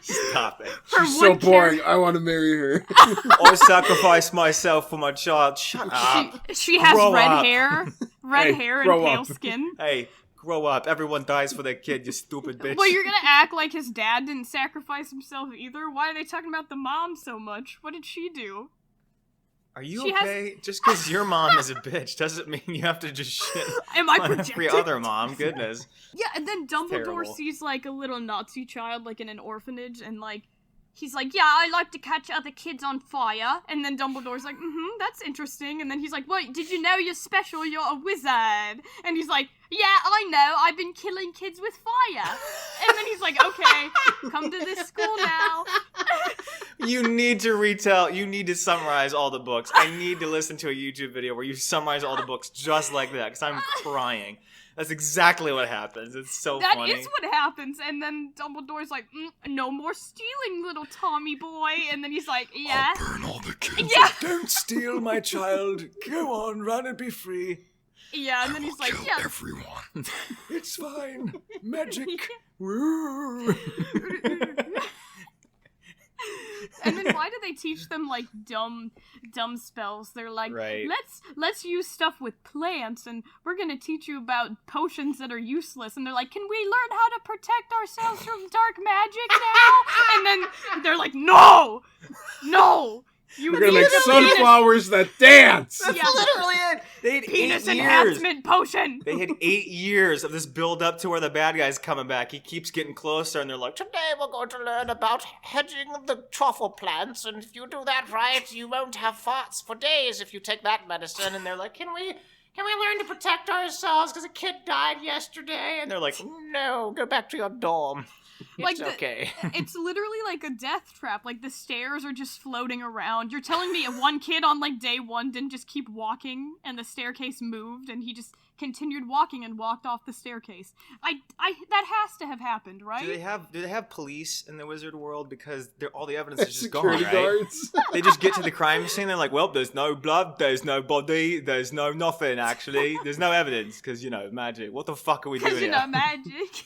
Stop it. She's so boring. I want to marry her. I sacrifice myself for my child. Shut up. She has Grow red up. hair. Red hair and grow pale up. skin. Hey, grow up. Everyone dies for their kid, you stupid bitch. Well, you're gonna act like his dad didn't sacrifice himself either? Why are they talking about the mom so much? What did she do? Are you She okay? Just because your mom is a bitch doesn't mean you have to just shit Am I on every projecting? other mom. Goodness. Yeah, and then Dumbledore terrible. sees, like, a little Nazi child, like, in an orphanage, and, like, he's like, yeah, I like to catch other kids on fire. And then Dumbledore's like, that's interesting. And then he's like, wait, did you know you're special? You're a wizard. And he's like, yeah, I know. I've been killing kids with fire. And then he's like, okay, come to this school now. You need to summarize all the books. I need to listen to a YouTube video where you summarize all the books just like that, because I'm crying. That's exactly what happens. It's so funny. That is what happens. And then Dumbledore's like, no more stealing, little Tommy boy. And then he's like, yeah. I'll burn all the kids. Yeah. Don't steal my child. Go on, run and be free. Yeah, and then he's like, yeah. Everyone. It's fine. Magic. And then why do they teach them, like, dumb spells? They're like, Right. let's use stuff with plants, and we're gonna teach you about potions that are useless. And they're like, can we learn how to protect ourselves from dark magic now? And then they're like, no! We're gonna make sunflowers that dance! Yeah. Literally it. They had Penis 8 years. enhancement potion! They had 8 years of this build up to where the bad guy's coming back. He keeps getting closer, and they're like, Today we're going to learn about hedging the truffle plants, and if you do that right, you won't have farts for days if you take that medicine. And they're like, can we learn to protect ourselves because a kid died yesterday? and they're like, No, go back to your dorm. Like It's okay. It's literally like a death trap. Like, the stairs are just floating around. You're telling me one kid on, like, day 1 didn't just keep walking and the staircase moved and he just continued walking and walked off the staircase? That has to have happened, right? do they have police in the wizard world? Because all the evidence is just gone, Security right? guards. They just get to the crime scene, they're like, well, there's no blood, there's no body, there's no nothing, actually. There's no evidence, because, magic. What the fuck are we doing Because, here? magic.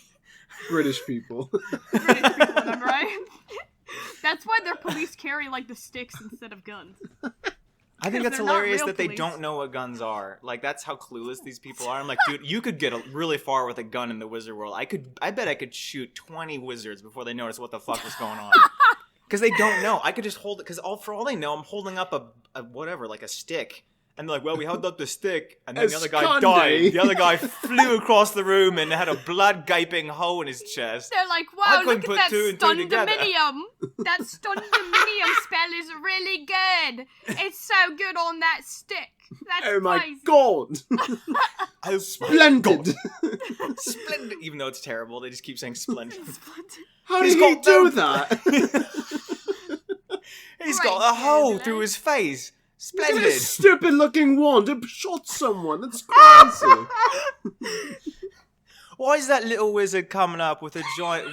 British people. British people, am I right? That's why their police carry, like, the sticks instead of guns. I think that's they're not hilarious real that they police. don't know what guns are. Like, that's how clueless these people are. I'm like, dude, you could get really far with a gun in the wizard world. I bet I could shoot 20 wizards before they notice what the fuck was going on. Because they don't know. I could just hold it, because for all they know, I'm holding up a stick. And they're like, well, we held up the stick, and then the other guy Esconde. died. The other guy flew across the room and had a blood-gaping hole in his chest. They're like, I wow, couldn't look put at two that and two together. Stundominium. That Stundominium spell is really good. It's so good on that stick. That's Oh my crazy. god! Oh, Splendid! Splendid. Even though it's terrible, they just keep saying splendid. How He's did he got do them. that? He's Right, got a hole Angela. through his face. Look at Splendid. this stupid looking wand. It shot someone. That's crazy. Why is that little wizard coming up with a giant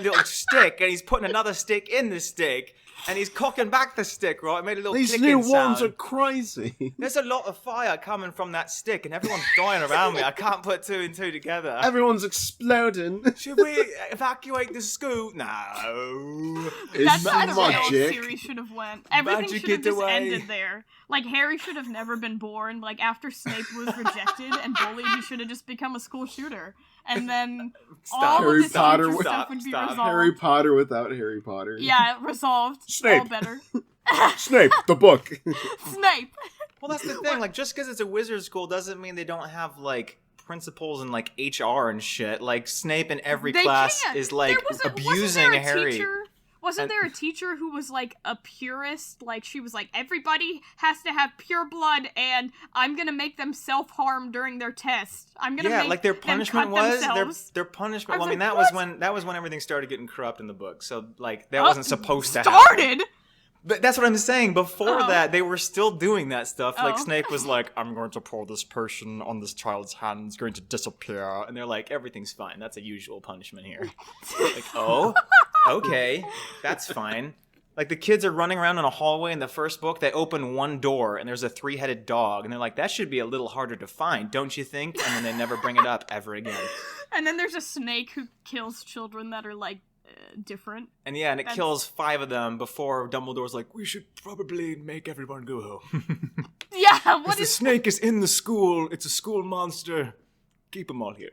little stick, and he's putting another stick in the stick, and he's cocking back the stick, right? It made a little These clicking new wands sound. are crazy. There's a lot of fire coming from that stick, and everyone's dying around me. I can't put 2 and 2 together. Everyone's exploding. Should we evacuate the school? No. That's It's how the real magic. series should have went. Everything Magic should have it just away. ended there. Like, Harry should have never been born. Like, after Snape was rejected and bullied, he should have just become a school shooter. And then all Harry of this Potter future with- stuff would be Stop. resolved. Harry Potter without Harry Potter. Yeah, resolved. Snape. All better. Snape, the book. Snape. Well, that's the thing. Like, just because it's a wizard school doesn't mean they don't have, like, principals and, like, HR and shit. Like, Snape in every They class can't. is, like, abusing Harry. Wasn't there a teacher who was, like, a purist? Like, she was like, everybody has to have pure blood, and I'm gonna make them self-harm during their test. I'm gonna make Like, their them punishment cut was themselves. their punishment. I was Well, I mean, like, that was when everything started getting corrupt in the book. So, like, that wasn't supposed to happen. Started? But that's what I'm saying. Before that, they were still doing that stuff. Oh. Like, Snape was like, I'm going to pour this potion on this child's hand. It's going to disappear. And they're like, everything's fine. That's a usual punishment here. Like, oh, okay. That's fine. Like, the kids are running around in a hallway in the first book. They open one door, and there's a 3-headed dog. And they're like, that should be a little harder to find, don't you think? And then they never bring it up ever again. And then there's a snake who kills children that are, like, different. And yeah, and it kills 5 of them before Dumbledore's like, we should probably make everyone go home. Yeah, what the snake is in the school. It's a school monster. Keep them all here.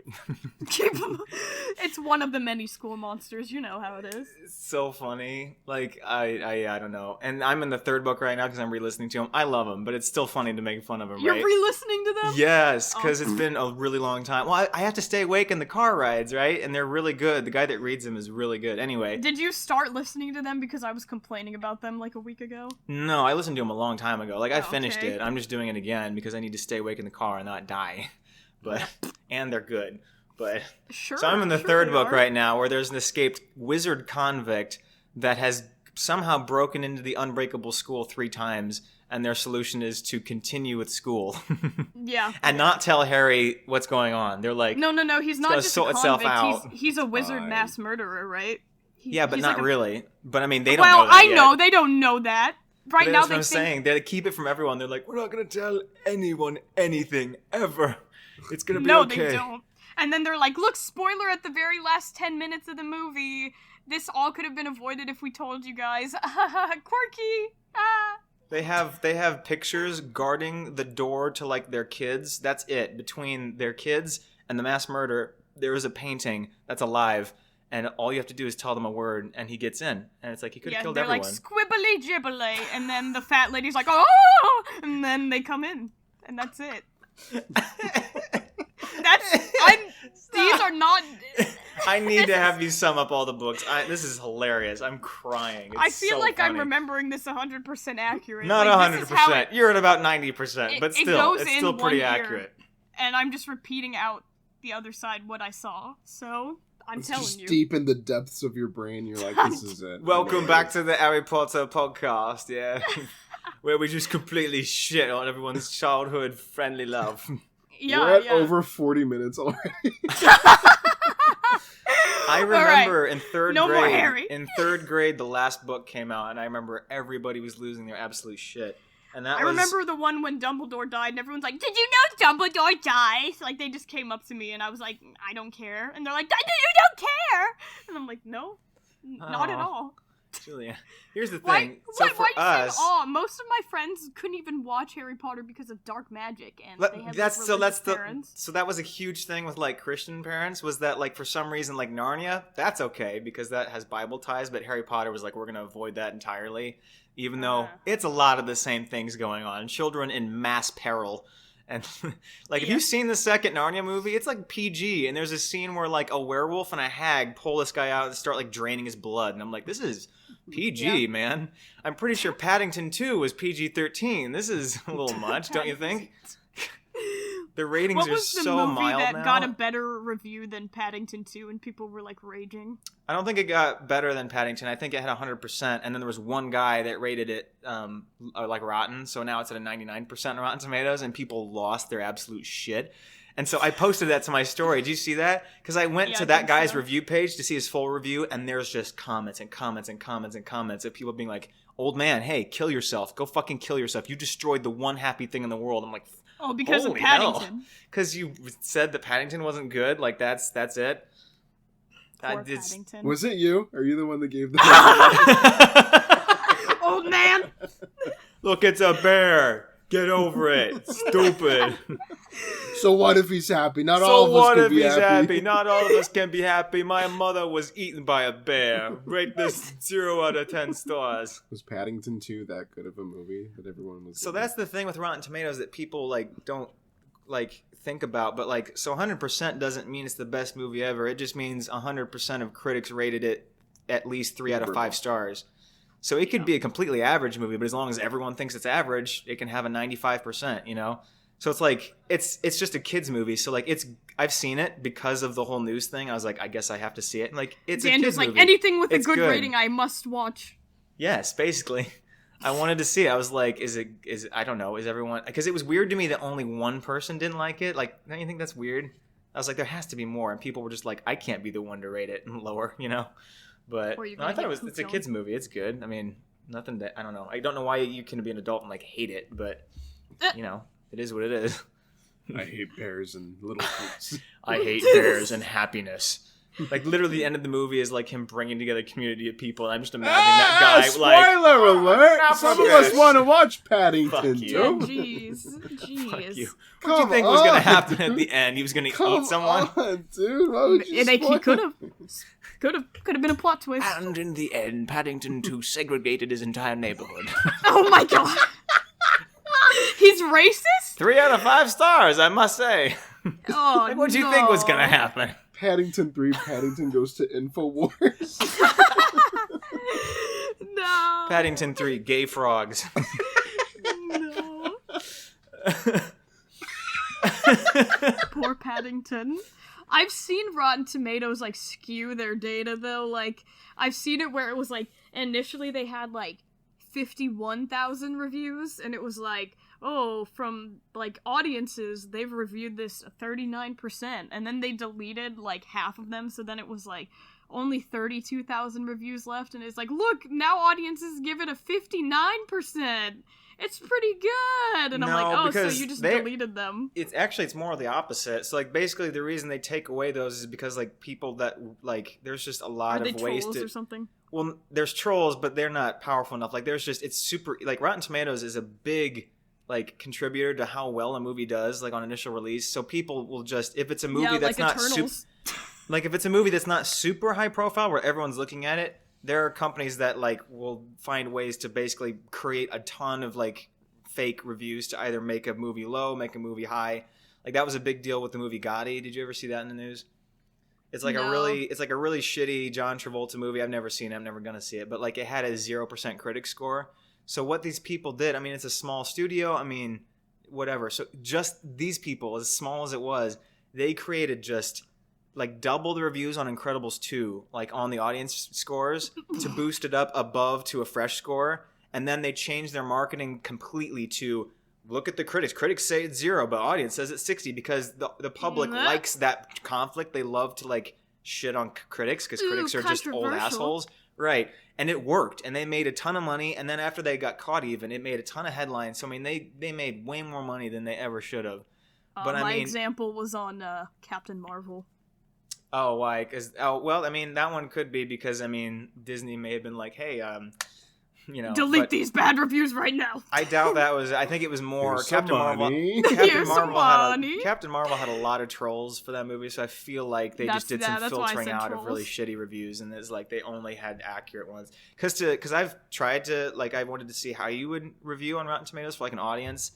It's one of the many school monsters. You know how it is. It's so funny. Like, I don't know. And I'm in the 3rd book right now because I'm re-listening to them. I love them, but it's still funny to make fun of them, You're right? re-listening to them? Yes, because it's been a really long time. Well, I have to stay awake in the car rides, right? And they're really good. The guy that reads them is really good. Anyway. Did you start listening to them because I was complaining about them like a week ago? No, I listened to them a long time ago. Like, I finished okay. it. I'm just doing it again because I need to stay awake in the car and not die. And they're good. But sure. So I'm in the 3rd book right now where there's an escaped wizard convict that has somehow broken into the Unbreakable School 3 times, and their solution is to continue with school. Yeah. And not tell Harry what's going on. They're like, No, he's not just a sort itself convict. out. He's a wizard mass murderer, right? Yeah, but he's not like really. But I mean, they don't know Well, that I yet. know they don't know that. Right But now that's they what I'm think saying. They keep it from everyone. They're like, we're not going to tell anyone anything ever. It's going to be no, okay. they don't. And then they're like, look, spoiler at the very last 10 minutes of the movie. This all could have been avoided if we told you guys. Quirky. Ah. They have pictures guarding the door to, like, their kids. That's it. Between their kids and the mass murder, there is a painting that's alive. And all you have to do is tell them a word, and he gets in. And it's like, he could have killed everyone. They're like, squibbly jibbly. And then the fat lady's like, oh! And then they come in. And that's it. These are not... I need to have you sum up all the books. This is hilarious. I'm crying. It's I feel so like funny. I'm remembering this 100% accurate. Not like, 100%. You're at about 90%, but still, it's still pretty accurate. And I'm just repeating out the other side what I saw. So, I'm It's telling just you. deep in the depths of your brain, you're like, this is it. Welcome back to the Harry Potter podcast, yeah. Where we just completely shit on everyone's childhood friendly love. Yeah, We're at over 40 minutes already. I remember in 3rd No more grade. Harry. In 3rd grade, the last book came out, and I remember everybody was losing their absolute shit. And that I remember the one when Dumbledore died, and everyone's like, did you know Dumbledore dies? Like, they just came up to me, and I was like, I don't care. And they're like, you don't care! And I'm like, no, not at all. Julia, here's the thing. Why for us, most of my friends couldn't even watch Harry Potter because of dark magic, and they have parents. So that was a huge thing with like Christian parents, was that like for some reason like Narnia, that's okay because that has Bible ties, but Harry Potter was like, we're gonna avoid that entirely, even though it's a lot of the same things going on. Children in mass peril. And like, if you've seen the second Narnia movie, it's like PG, and there's a scene where like a werewolf and a hag pull this guy out and start like draining his blood, and I'm like, this is PG, man. I'm pretty sure Paddington 2 was PG-13. This is a little much, don't you think? The ratings are so mild now. What was the movie that got a better review than Paddington 2 and people were like raging? I don't think it got better than Paddington. I think it had 100%, and then there was one guy that rated it like rotten, so now it's at a 99% on Rotten Tomatoes, and people lost their absolute shit. And so I posted that to my story. Did you see that? Because I went to that guy's review page to see his full review, and there's just comments and comments and comments and comments of people being like, old man, hey, kill yourself. Go fucking kill yourself. You destroyed the one happy thing in the world. I'm like, oh, because of Paddington. Because you said that Paddington wasn't good? Like, that's it? Paddington. Was it you? Are you the one that gave the... Old man! Look, it's a bear. Get over it. Stupid. So what if he's happy? Not all of us can be happy. So what if he's happy? Not all of us can be happy. My mother was eaten by a bear. Rate this 0 out of 10 stars. Was Paddington 2 that good of a movie that everyone was... So that's the thing with Rotten Tomatoes that people like don't like think about. But like, so 100% doesn't mean it's the best movie ever. It just means 100% of critics rated it at least 3 out of 5 stars. So it could be a completely average movie, but as long as everyone thinks it's average, it can have a 95%, you know? So it's like, it's just a kid's movie. So like, I've seen it because of the whole news thing. I was like, I guess I have to see it. And like, it's a kid's movie. Anything with a it's good rating I must watch. Yes, basically. I wanted to see it. I was like, is it, I don't know, is everyone, because it was weird to me that only one person didn't like it. Like, don't you think that's weird? I was like, there has to be more. And people were just like, I can't be the one to rate it lower, you know? But no, I thought it's a kid's movie. It's good. I mean, nothing that, I don't know. I don't know why you can be an adult and like hate it, but you know, it is what it is. I hate bears and little fruits. I hate bears and happiness. Like, literally, the end of the movie is, like, him bringing together a community of people, and I'm just imagining that guy, spoiler alert! Some of us want to watch Paddington, Fuck Yeah, you. jeez. Fuck you. What do you think was going to happen at the end? He was going to eat someone? On, dude. Why would you He spoil could have been a plot twist. And in the end, Paddington 2 segregated his entire neighborhood. Oh my god. He's racist? 3 out of 5 stars, I must say. Oh, Like, what do you think was going to happen? Paddington 3, Paddington goes to InfoWars. No. Paddington 3, gay frogs. No. Poor Paddington. I've seen Rotten Tomatoes, like, skew their data, though. Like, I've seen it where it was, like, initially they had, like, 51,000 reviews, and it was like, oh, from, like, audiences, they've reviewed this 39%, and then they deleted, like, half of them, so then it was, like, only 32,000 reviews left, and it's like, look, now audiences give it a 59%! It's pretty good! And I'm No, like, oh, so because you just they- deleted them. It's more the opposite. So, like, basically the reason they take away those is because, like, people that, like, there's just a lot Are they of ways trolls to... or something? Well, there's trolls, but they're not powerful enough. Like, there's just, it's super, like, Rotten Tomatoes is a big, like, contributor to how well a movie does, like, on initial release. So people will just, if it's a movie that's like not super, Eternals. like, if it's a movie that's not super high profile where everyone's looking at it, there are companies that, like, will find ways to basically create a ton of, like, fake reviews to either make a movie low, make a movie high. Like, that was a big deal with the movie Gotti. Did you ever see that in the news? It's like No. a really shitty John Travolta movie. I've never seen it. I'm never going to see it. But, like, it had a 0% critic score. So what these people did, I mean, it's a small studio. I mean, whatever. So just these people, as small as it was, they created just, like, double the reviews on Incredibles 2, like, on the audience scores to boost it up above to a fresh score. And then they changed their marketing completely to, look at the critics. Critics say it's 0, but audience says it's 60 because the public likes that conflict. They love to, like, shit on critics because critics are just old assholes. Right. And it worked. And they made a ton of money. And then after they got caught even, it made a ton of headlines. So, I mean, they made way more money than they ever should have. But My example was on Captain Marvel. Oh, why? Well, I mean, that one could be because, I mean, Disney may have been like, hey, you know, Delete these bad reviews right now. I doubt that was. I think it was more Here's Captain some Marvel. money. Here's some money. Captain Marvel had a lot of trolls for that movie, so I feel like they just did some that's why I filtering said out of really trolls. shitty reviews, and it's like they only had accurate ones. Because I've tried to, like, I wanted to see how you would review on Rotten Tomatoes for, like, an audience,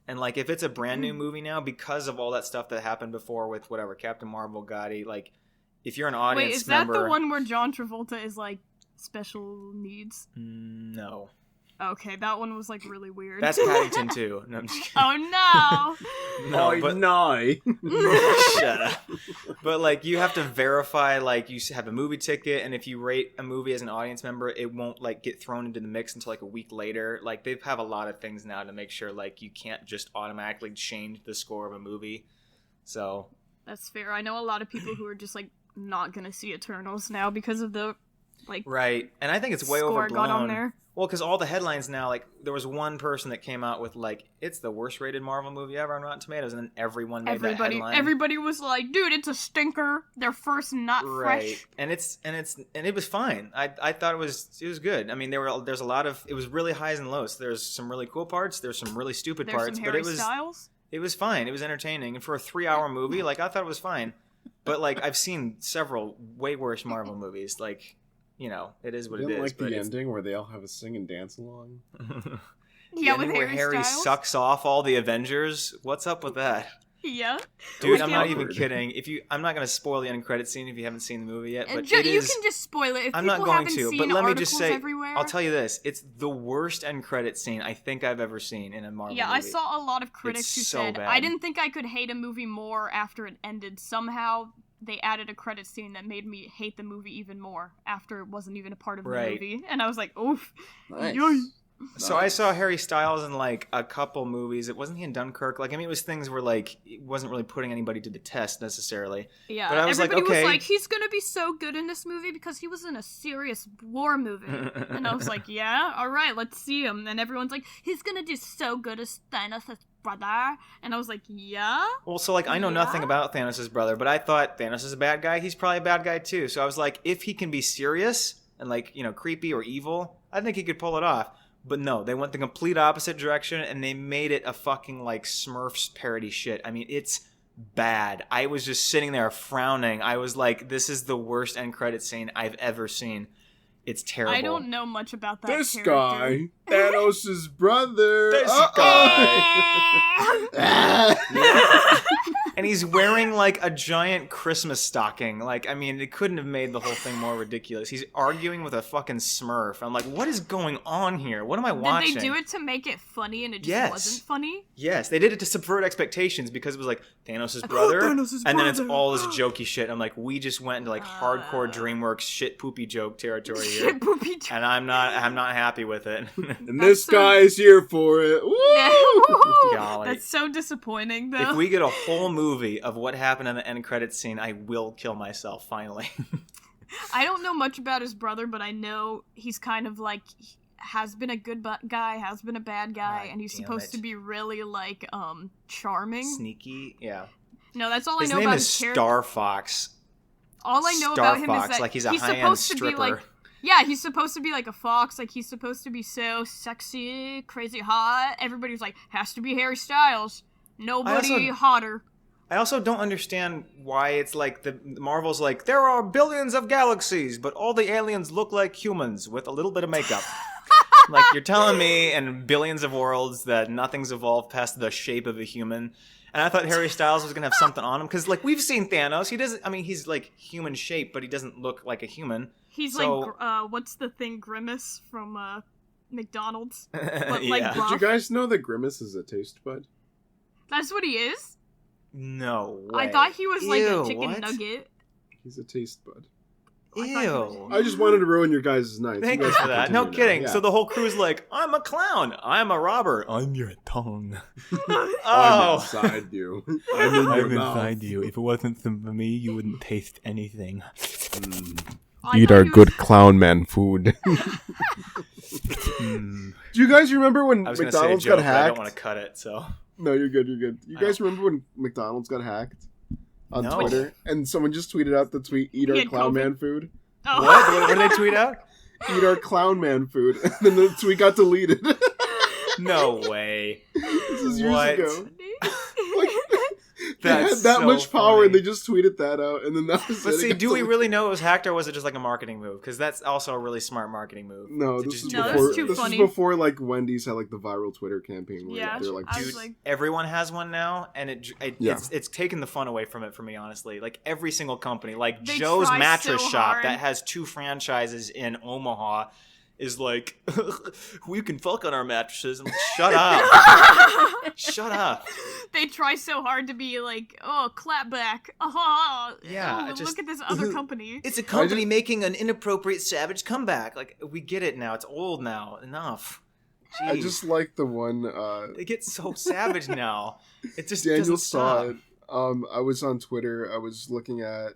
and, like, if it's a brand new movie now, because of all that stuff that happened before with whatever Captain Marvel, Gotti, like, if you're an audience Wait, is member, that the one where John Travolta is, like, special needs? No. Okay, that one was, like, really weird. That's Paddington too. No, I'm just kidding. Oh, no! No, but no. shut up. But, like, you have to verify, like, you have a movie ticket, and if you rate a movie as an audience member, it won't, like, get thrown into the mix until, like, a week later. Like, they have a lot of things now to make sure, like, you can't just automatically change the score of a movie. So That's fair. I know a lot of people who are just, like, not gonna see Eternals now because of the, like, right, and I think it's way score overblown. got on there. Well, because all the headlines now, like, there was one person that came out with, like, it's the worst rated Marvel movie ever on Rotten Tomatoes, and then everyone made that headline. Everybody was like, dude, it's a stinker. Their first not fresh. And it was fine. I thought it was good. I mean, there's a lot of, it was really highs and lows. There's some really cool parts. There's some really stupid There's parts, some but Harry Styles. it was fine. It was entertaining, and for a 3-hour movie, like, I thought it was fine. But, like, I've seen several way worse Marvel movies. Like, you know, it is what You it didn't is. like the ending where they all have a sing and dance along? Yeah, with where Harry Harry Styles. sucks off all the Avengers. What's up with that? Yeah. Dude, I I'm not can't- even kidding. I'm not going to spoil the end credit scene if you haven't seen the movie yet. But You it is, can just spoil it. If I'm people not going haven't to, seen but let me just articles say, everywhere. I'll tell you this: it's the worst end credit scene I think I've ever seen in a Marvel Yeah, movie. I saw a lot of critics It's who so said, bad. I didn't think I could hate a movie more after it ended. Somehow, they added a credit scene that made me hate the movie even more after it wasn't even a part of the Right. movie. And I was like, oof. Nice. Yoy. So I saw Harry Styles in like a couple movies. It wasn't he in Dunkirk? Like, I mean, it was things where like it wasn't really putting anybody to the test necessarily. Yeah, but I was everybody like, okay. was like, he's gonna be so good in this movie because he was in a serious war movie. And I was like, yeah, all right, let's see him. And everyone's like, he's gonna do so good as Thanos' brother. And I was like, yeah. Well, so like I know nothing about Thanos' brother, but I thought Thanos is a bad guy. He's probably a bad guy too. So I was like, if he can be serious and like, you know, creepy or evil, I think he could pull it off. But no, they went the complete opposite direction and they made it a fucking like Smurfs parody shit. I mean, it's bad. I was just sitting there frowning. I was like, this is the worst end credit scene I've ever seen. It's terrible. I don't know much about that This character. guy, Thanos' brother. This guy. And he's wearing like a giant Christmas stocking. Like, I mean, it couldn't have made the whole thing more ridiculous. He's arguing with a fucking Smurf. I'm like, what is going on here? What am I watching? Did they do it to make it funny and it just wasn't funny? Yes, they did it to subvert expectations because it was like Thanos' brother, and then it's all this jokey shit. I'm like, we just went into like hardcore DreamWorks shit poopy joke territory here, Shit poopy joke. and I'm not happy with it. And this guy's here for it. Woo! Golly. That's so disappointing, though. If we get a whole movie of what happened in the end credits scene, I will kill myself finally. I don't know much about his brother, but I know he's kind of like has been a good guy, has been a bad guy, and he's supposed to be really like charming, sneaky. Yeah. No, that's all His I know name about is his character. Star Fox. All I know Star about him Fox, is that like he's a he's high-end supposed to stripper. be like, yeah, he's supposed to be like a fox. Like he's supposed to be so sexy, crazy hot. Everybody's like, has to be Harry Styles. Nobody hotter. I also don't understand why it's like the Marvel's like, there are billions of galaxies, but all the aliens look like humans with a little bit of makeup. Like, you're telling me in billions of worlds that nothing's evolved past the shape of a human. And I thought Harry Styles was going to have something on him. Because, like, we've seen Thanos. He doesn't, I mean, he's, like, human shape, but he doesn't look like a human. He's like, what's the thing, Grimace from McDonald's? But, like, Yeah. buff. Did you guys know that Grimace is a taste bud? That's what he is? No way. I thought he was like Ew, a chicken what? nugget. He's a taste bud. Ew. I just wanted to ruin your guys' night. Thank you for that. No kidding. So the whole crew's like, I'm a clown. I'm a robber. I'm your tongue. I'm Oh. inside you. I'm in your mouth. inside you. If it wasn't for me, you wouldn't taste anything. I Eat thought our he was- good clown man food. Do you guys remember when I was going to say a McDonald's joke, got but I don't hacked? want to cut it, so. No, you're good. You're good. You guys remember when McDonald's got hacked on No. Twitter, and someone just tweeted out the tweet, "Eat our He had clown COVID. man food." Oh. What did they tweet out? Eat our clown man food, and then the tweet got deleted. No way. This is years What? ago. They had That's that so much power, funny. and they just tweeted that out, and then that was But it. see, It got do we deleted. really know it was hacked, or was it just like a marketing move? Because that's also a really smart marketing move. No, to this just is do No, that. that's before. too This funny. is before like Wendy's had like the viral Twitter campaign where Yeah, they're like, I was Dude, like, everyone has one now, and Yeah. it's taken the fun away from it for me, honestly. Like every single company, like They Joe's try Mattress so Shop hard. that has 2 franchises in Omaha, is like, we can fuck on our mattresses. I'm like, shut up, shut up. they try so hard to be like, oh, clap back. Oh, Yeah, oh, just- look at this other company. It's a company making an inappropriate savage comeback. Like, we get it now. It's old now. Enough. I Jeez. just like the one. They get so savage now. It just Daniel doesn't saw stop. it. I was on Twitter. I was looking at.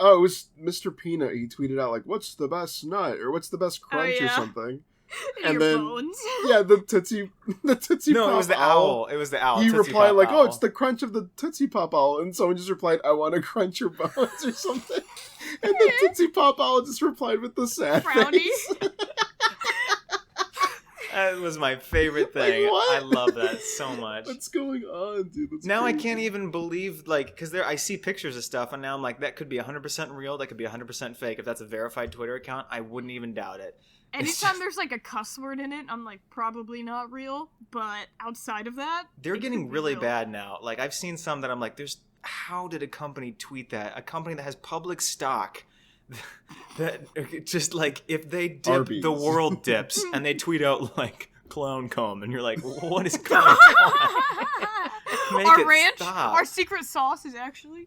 Oh, it was Mr. Peanut. He tweeted out like, "What's the best nut?" or "What's the best crunch?" or yeah. something. In and your then- bones. Yeah, the Tootsie No, Pop it was the owl. It was the owl. He Tootsie replied Pop like, owl. "Oh, it's the crunch of the Tootsie Pop owl," and someone just replied, "I want to crunch your bones" or something. And the Tootsie Pop owl just replied with the sad Frowny. face. That was my favorite thing. what? I love that so much. What's going on, dude? That's Now I crazy. can't even believe, like, because I see pictures of stuff, and now I'm like, that could be 100% real, that could be 100% fake. If that's a verified Twitter account, I wouldn't even doubt it. Anytime there's like a cuss word in it, I'm like, probably not real. But outside of that, They're it getting could be really real. bad now. Like, I've seen some that I'm like, how did a company tweet that? A company that has public stock. That just like, if they dip, Arby's. the world dips, and they tweet out like clown comb, and you're like, what is going on? Make Our it ranch, stop. our secret sauce is actually.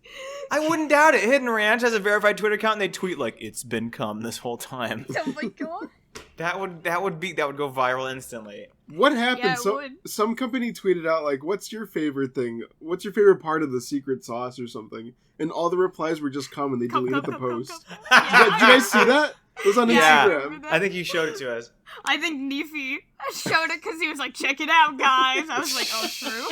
I wouldn't doubt it. Hidden Ranch has a verified Twitter account, and they tweet like, it's been cum this whole time. Oh my god. That would go viral instantly. What happened? Yeah, Some company tweeted out like, "What's your favorite thing? What's your favorite part of the secret sauce or something?" And all the replies were just "come," and they deleted the post. Did you guys see that? It was on Instagram. I think you showed it to us. I think Neefy showed it because he was like, "Check it out, guys." I was like, "Oh, true."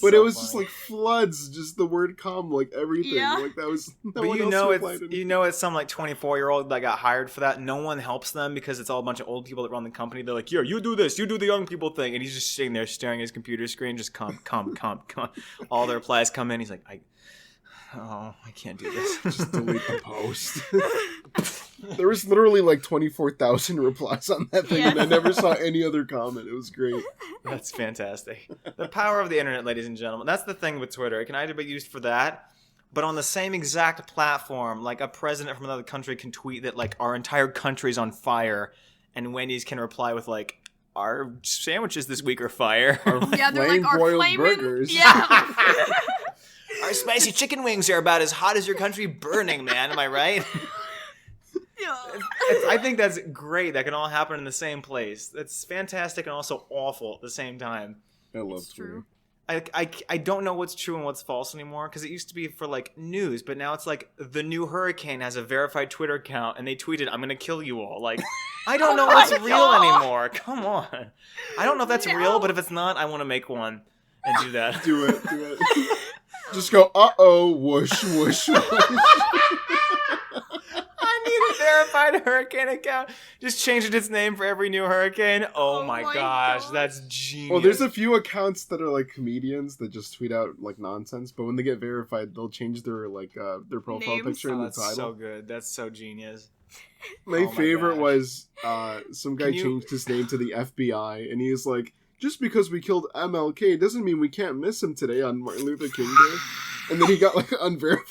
But it was just like floods, just the word "come," like everything. Yeah. Like that was. But it's some like 24-year-old that got hired for that. No one helps them because it's all a bunch of old people that run the company. They're like, "Here, you do this, you do the young people thing," and he's just sitting there staring at his computer screen, just come. All the replies come in. He's like, I can't do this. Just delete the post. There was literally like 24,000 replies on that thing, and I never saw any other comment. It was great. That's fantastic. The power of the internet, ladies and gentlemen. That's the thing with Twitter. It can either be used for that, but on the same exact platform, like a president from another country can tweet that like our entire country's on fire, and Wendy's can reply with like, our sandwiches this week are fire. They're like our flame-broiled burgers. Yeah. Our spicy chicken wings are about as hot as your country burning, man. Am I right? Yeah. I think that's great. That can all happen in the same place. That's fantastic and also awful at the same time. I love Twitter. I don't know what's true and what's false anymore because it used to be for like news, but now it's like the new hurricane has a verified Twitter account and they tweeted, "I'm gonna kill you all." Like, I don't know what's real anymore. Come on. I don't know if that's real, but if it's not, I want to make one and do that. Do it. Just go, whoosh, whoosh, whoosh. I need a verified hurricane account. Just changing its name for every new hurricane. Oh my gosh, that's genius. Well, there's a few accounts that are like comedians that just tweet out like nonsense, but when they get verified, they'll change their their profile Names. picture and the That's title. so good. That's so genius. My favorite gosh. was some guy changed his name to the FBI, and he was like, "Just because we killed MLK doesn't mean we can't miss him today on Martin Luther King Day." And then he got like unverified.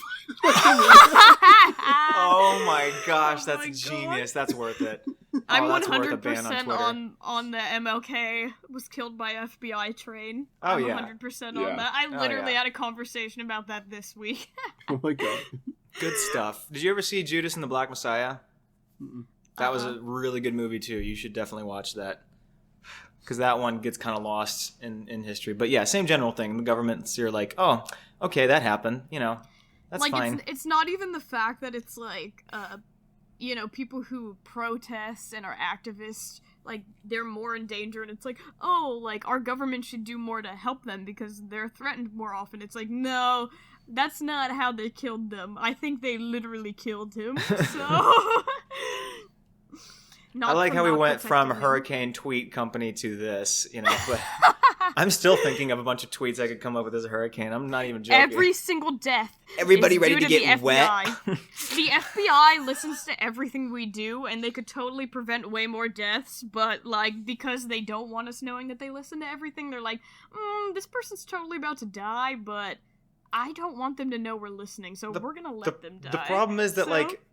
Oh my gosh, that's genius. That's worth it. I'm that's worth a 100% ban on Twitter. on the MLK was killed by FBI train. Oh, I'm yeah. 100% on Yeah. that. I literally yeah. had a conversation about that this week. Oh my god. Good stuff. Did you ever see Judas and the Black Messiah? Mm-mm. That was a really good movie too. You should definitely watch that. Because that one gets kind of lost in history. But yeah, same general thing. The government's, you're like, oh, okay, that happened. You know, that's like, fine. It's not even the fact that it's like, people who protest and are activists, like, they're more in danger. And it's like, oh, like, our government should do more to help them because they're threatened more often. It's like, no, that's not how they killed them. I think they literally killed him. So... I like how we went from him. Hurricane Tweet Company to this, but I'm still thinking of a bunch of tweets I could come up with as a hurricane. I'm not even joking. Every single death. Everybody is ready due to get the wet? FBI. The FBI listens to everything we do, and they could totally prevent way more deaths, but, like, because they don't want us knowing that they listen to everything, they're like, this person's totally about to die, but I don't want them to know we're listening, so we're gonna let them die. The problem is that,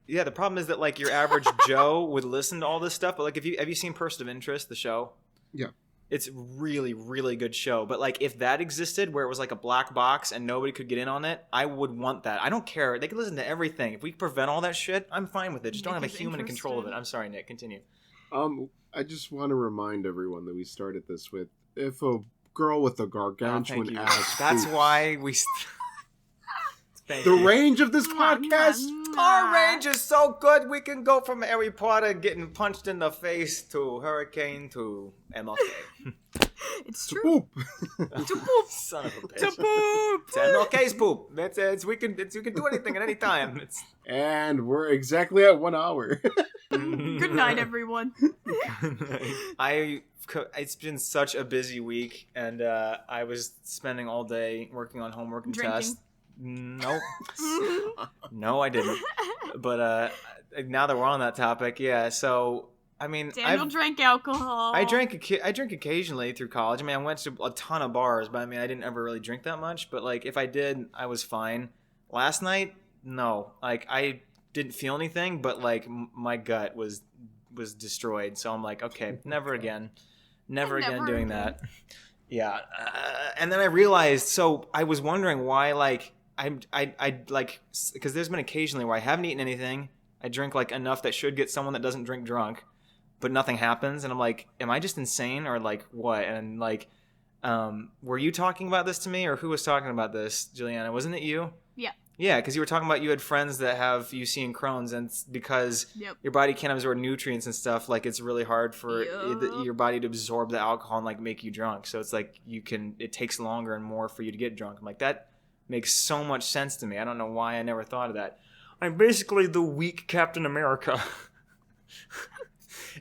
the problem is that, like, your average Joe would listen to all this stuff, but, like, have you seen Person of Interest, the show? Yeah. It's really, really good show. But, like, if that existed where it was, like, a black box and nobody could get in on it, I would want that. I don't care. They can listen to everything. If we prevent all that shit, I'm fine with it. Just don't have a human in control of it. I'm sorry, Nick. Continue. I just want to remind everyone that we started this with, if a girl with a gargantuan ass... That's why we... The range of this podcast? Our range is so good, we can go from Harry Potter getting punched in the face to Hurricane to MLK. It's To true. poop. To poop. Son of a bitch. To poop. It's MLK's poop. We can do anything at any time. And we're exactly at 1 hour. Good night, everyone. It's been such a busy week, and I was spending all day working on homework and Drinking. tests. Nope. No, I didn't. But now that we're on that topic, yeah. So I mean, Daniel drank alcohol. I drink occasionally through college. I mean, I went to a ton of bars, but I mean, I didn't ever really drink that much. But like, if I did, I was fine. Last night, no. Like, I didn't feel anything, but like my gut was destroyed. So I'm like, okay, never again. Never again doing that. Yeah. And then I realized. So I was wondering why, like. I like, because there's been occasionally where I haven't eaten anything I drink like enough that should get someone that doesn't drink drunk, but nothing happens. And I'm like, am I just insane or like what? And like, were you talking about this to me, or who was talking about this, Juliana? Wasn't it you? Yeah. Yeah, because you were talking about you had friends that have UC and Crohn's, and because your body can't absorb nutrients and stuff, like it's really hard for your body to absorb the alcohol and like make you drunk. So it's like it takes longer and more for you to get drunk. I'm like, that makes so much sense to me. I don't know why I never thought of that. I'm basically the weak Captain America.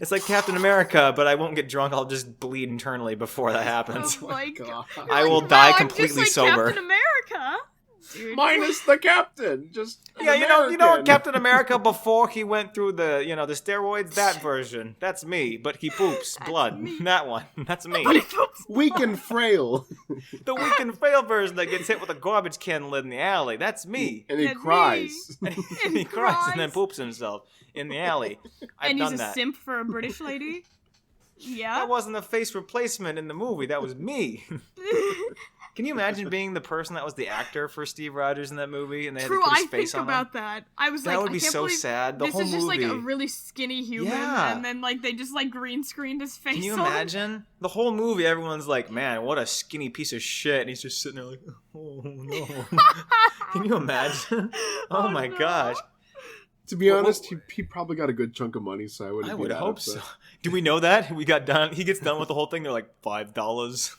It's like Captain America, but I won't get drunk. I'll just bleed internally before that happens. Oh my God. I will die completely I'm just like sober. Captain America. Dude. Minus the captain. Just yeah, you know Captain America before he went through the the steroids. That version. That's me. But he poops blood. Me. That one. That's me. weak and frail. The weak and frail version that gets hit with a garbage can lid in the alley. That's me. And he That's cries. me. And he cries and then poops himself in the alley. I've and done he's a that. simp for a British lady. Yeah. That wasn't a face replacement in the movie. That was me. Can you imagine being the person that was the actor for Steve Rogers in that movie, and they had to put his face on him? About that. I was that like, would be I can't so believe sad. The this whole is just movie. like a really skinny human, and then like they just like green screened his face. Can you on. imagine the whole movie? Everyone's like, "Man, what a skinny piece of shit," and he's just sitting there like, "Oh no." Can you imagine? Oh my gosh. To be honest, he probably got a good chunk of money, so I wouldn't. I be would that hope upset. so. Do we know that we got done? He gets done with the whole thing. They're like $5.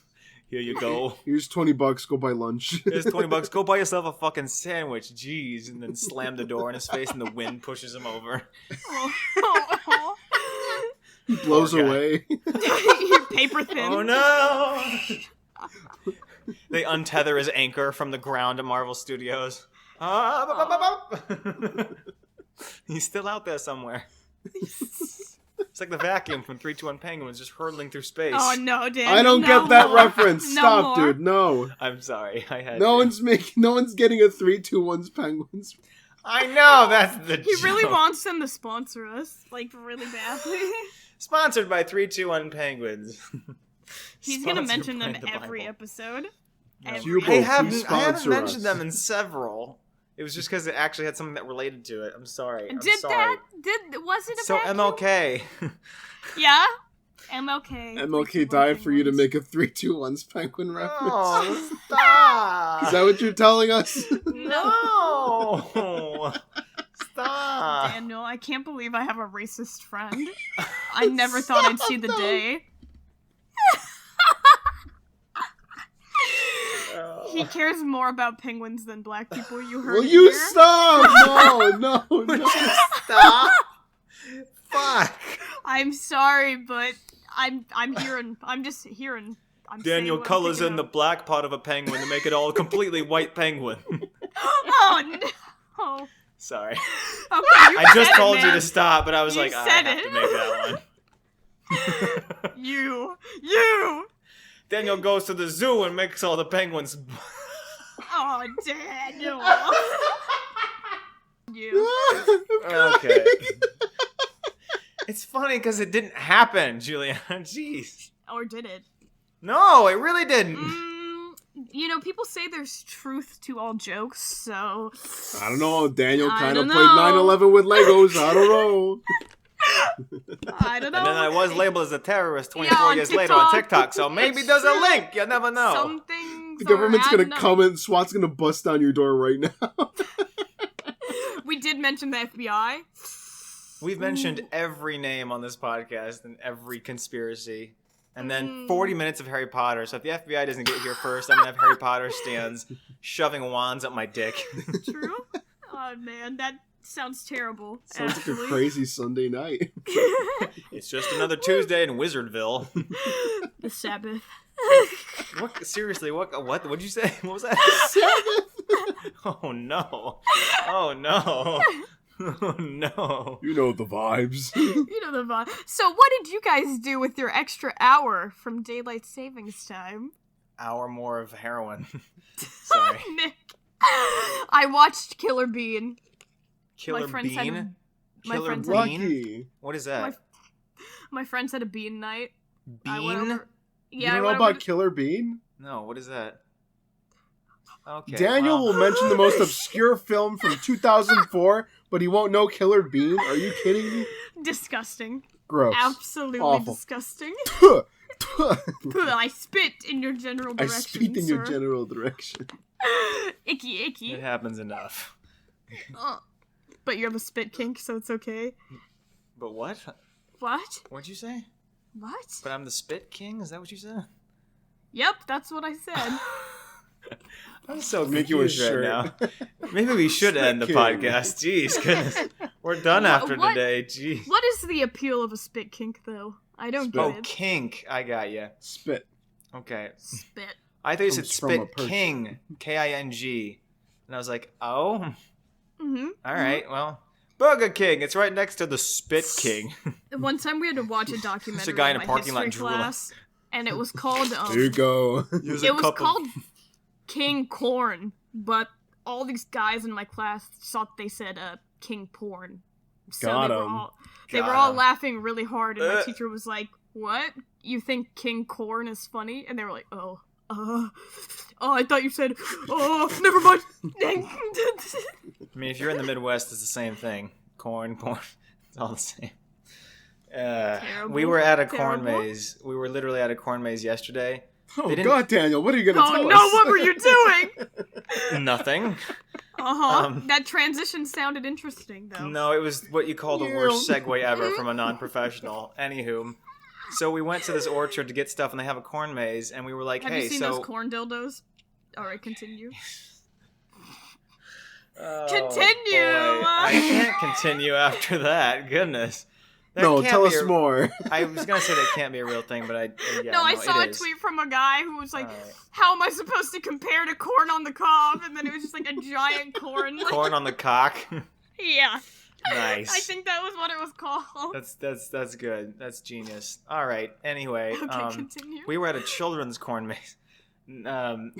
Here you go. Here's $20. Go buy lunch. Here's $20. Go buy yourself a fucking sandwich. Jeez, and then slam the door in his face, and the wind pushes him over. He blows away. You're paper thin. Oh no! They untether his anchor from the ground at Marvel Studios. He's still out there somewhere. It's like the vacuum from 3-2-1 Penguins just hurtling through space. Oh no, Dan! I don't get that reference. Stop, dude. No. I'm sorry. I had. No one's getting a 3-2-1's Penguins. I know that's the. He joke. really wants them to sponsor us, like really badly. Sponsored by 3-2-1 Penguins. He's gonna mention them by the every Bible. episode. No. Every I haven't sponsor mentioned us. them in several. It was just because it actually had something that related to it. I'm sorry. was it a So vacuum? MLK. Yeah, MLK. MLK died for you to make a 3-2-1's Penguin reference. Oh, stop! Is that what you're telling us? No! Stop! Daniel, I can't believe I have a racist friend. I never thought I'd see the day. He cares more about penguins than black people. You heard Will it you here. stop? No. Stop! Fuck! I'm sorry, but I'm just hearing. I'm Daniel saying what I'm colors thinking in the of. black part of a penguin to make it all a completely white penguin. Oh no! Sorry. Okay, I just told you to stop, but I was You like, I said have it. to make that one. You. Daniel goes to the zoo and makes all the penguins. Oh, Daniel. You. Okay. It's funny because it didn't happen, Juliana. Jeez. Or did it? No, it really didn't. People say there's truth to all jokes, so... I don't know. Daniel I kind of don't played know. 9/11 with Legos. I don't know. I don't know. And then I was labeled as a terrorist 24 on years later on TikTok. TikTok, so maybe It's there's a true. link. You never know. Some things The government's are gonna adding up. come and SWAT's gonna bust down your door right now. We did mention the FBI. We've mentioned every name on this podcast and every conspiracy. And then 40 minutes of Harry Potter. So if the FBI doesn't get here first, I'm going to have Harry Potter stands shoving wands up my dick. True? Oh, man, that sounds terrible. Sounds like a actually. crazy Sunday night. It's just another Tuesday in Wizardville. The Sabbath. What? Seriously, what'd you say? What was that? Oh, no. Oh, no. Oh, no. You know the vibes. You know the vibe. So what did you guys do with your extra hour from daylight savings time? Hour more of heroin. Sorry. Nick. I watched Killer Bean. Killer My friends had Bean? my Killer friends Bean? had- Lucky. What is that? My friends had a bean night. I went Bean? over- You Yeah, I don't know went over about Killer Bean? No, what is that? Okay. Daniel will mention the most obscure film from 2004, but he won't know Killer Bean. Are you kidding me? Disgusting. Gross. Absolutely Awful. disgusting. Puh. I spit in your general I direction, speak in your sir. general direction. Icky, icky. It happens enough. But you have a spit kink, so it's okay. But what? What? What'd you say? What? But I'm the spit king? Is that what you said? Yep, that's what I said. I'm so Make you a confused right shirt. now. Maybe we should end the King. podcast. Jeez, goodness. We're done after What? today. Jeez. What is the appeal of a spit kink, though? I don't Oh, get it. kink. I got you. Spit. Okay. Spit. I thought you said Comes from a spit person. king. King. And I was like, oh? Mm-hmm. All right, well. Burger King. It's right next to the Spit King. One time we had to watch a documentary guy in a my parking lot history drooling. class, and it was called There you go. it was called King Corn, but all these guys in my class thought they said King Porn. So Got they were 'em. they were Got all 'em. laughing really hard, and my teacher was like, "What? You think King Corn is funny?" And they were like, "Oh, I thought you said, oh, never mind." I mean, if you're in the Midwest, it's the same thing. Corn, porn. It's all the same. We were at a corn Terrible. maze. We were literally at a corn maze yesterday. Oh, They didn't- God, Daniel, what are you going to Oh tell no, us? what were you doing? Nothing. That transition sounded interesting, though. No, it was what you call the worst segue ever from a non-professional. Anywho, so we went to this orchard to get stuff, and they have a corn maze, and we were like, Have hey, you seen so... those corn dildos? Alright, continue. Oh, Continue! boy. I can't continue after that. Goodness. That No, can't tell be us more. I was going to say that can't be a real thing, but I saw a it is. tweet from a guy who was like, Alright. how am I supposed to compare to corn on the cob? And then it was just like a giant corn. Like, Corn on the cock. yeah. Nice. I think that was what it was called. That's good. That's genius. All right. Anyway, Okay, continue. we were at a children's corn maze.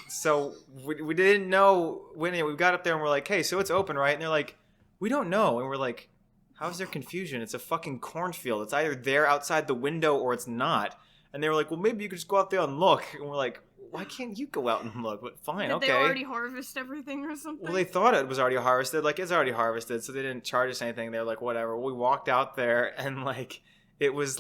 So we didn't know when we got up there and we're like, hey, so it's open, right? And they're like, we don't know. And we're like, how's there confusion? It's a fucking cornfield. It's either there outside the window or it's not. And they were like, well, maybe you could just go out there and look. And we're like, why can't you go out and look? But fine, Did okay. they already harvest everything or something? Well, they thought it was already harvested. Like, it's already harvested, so they didn't charge us anything. They were like, whatever. We walked out there, and, it was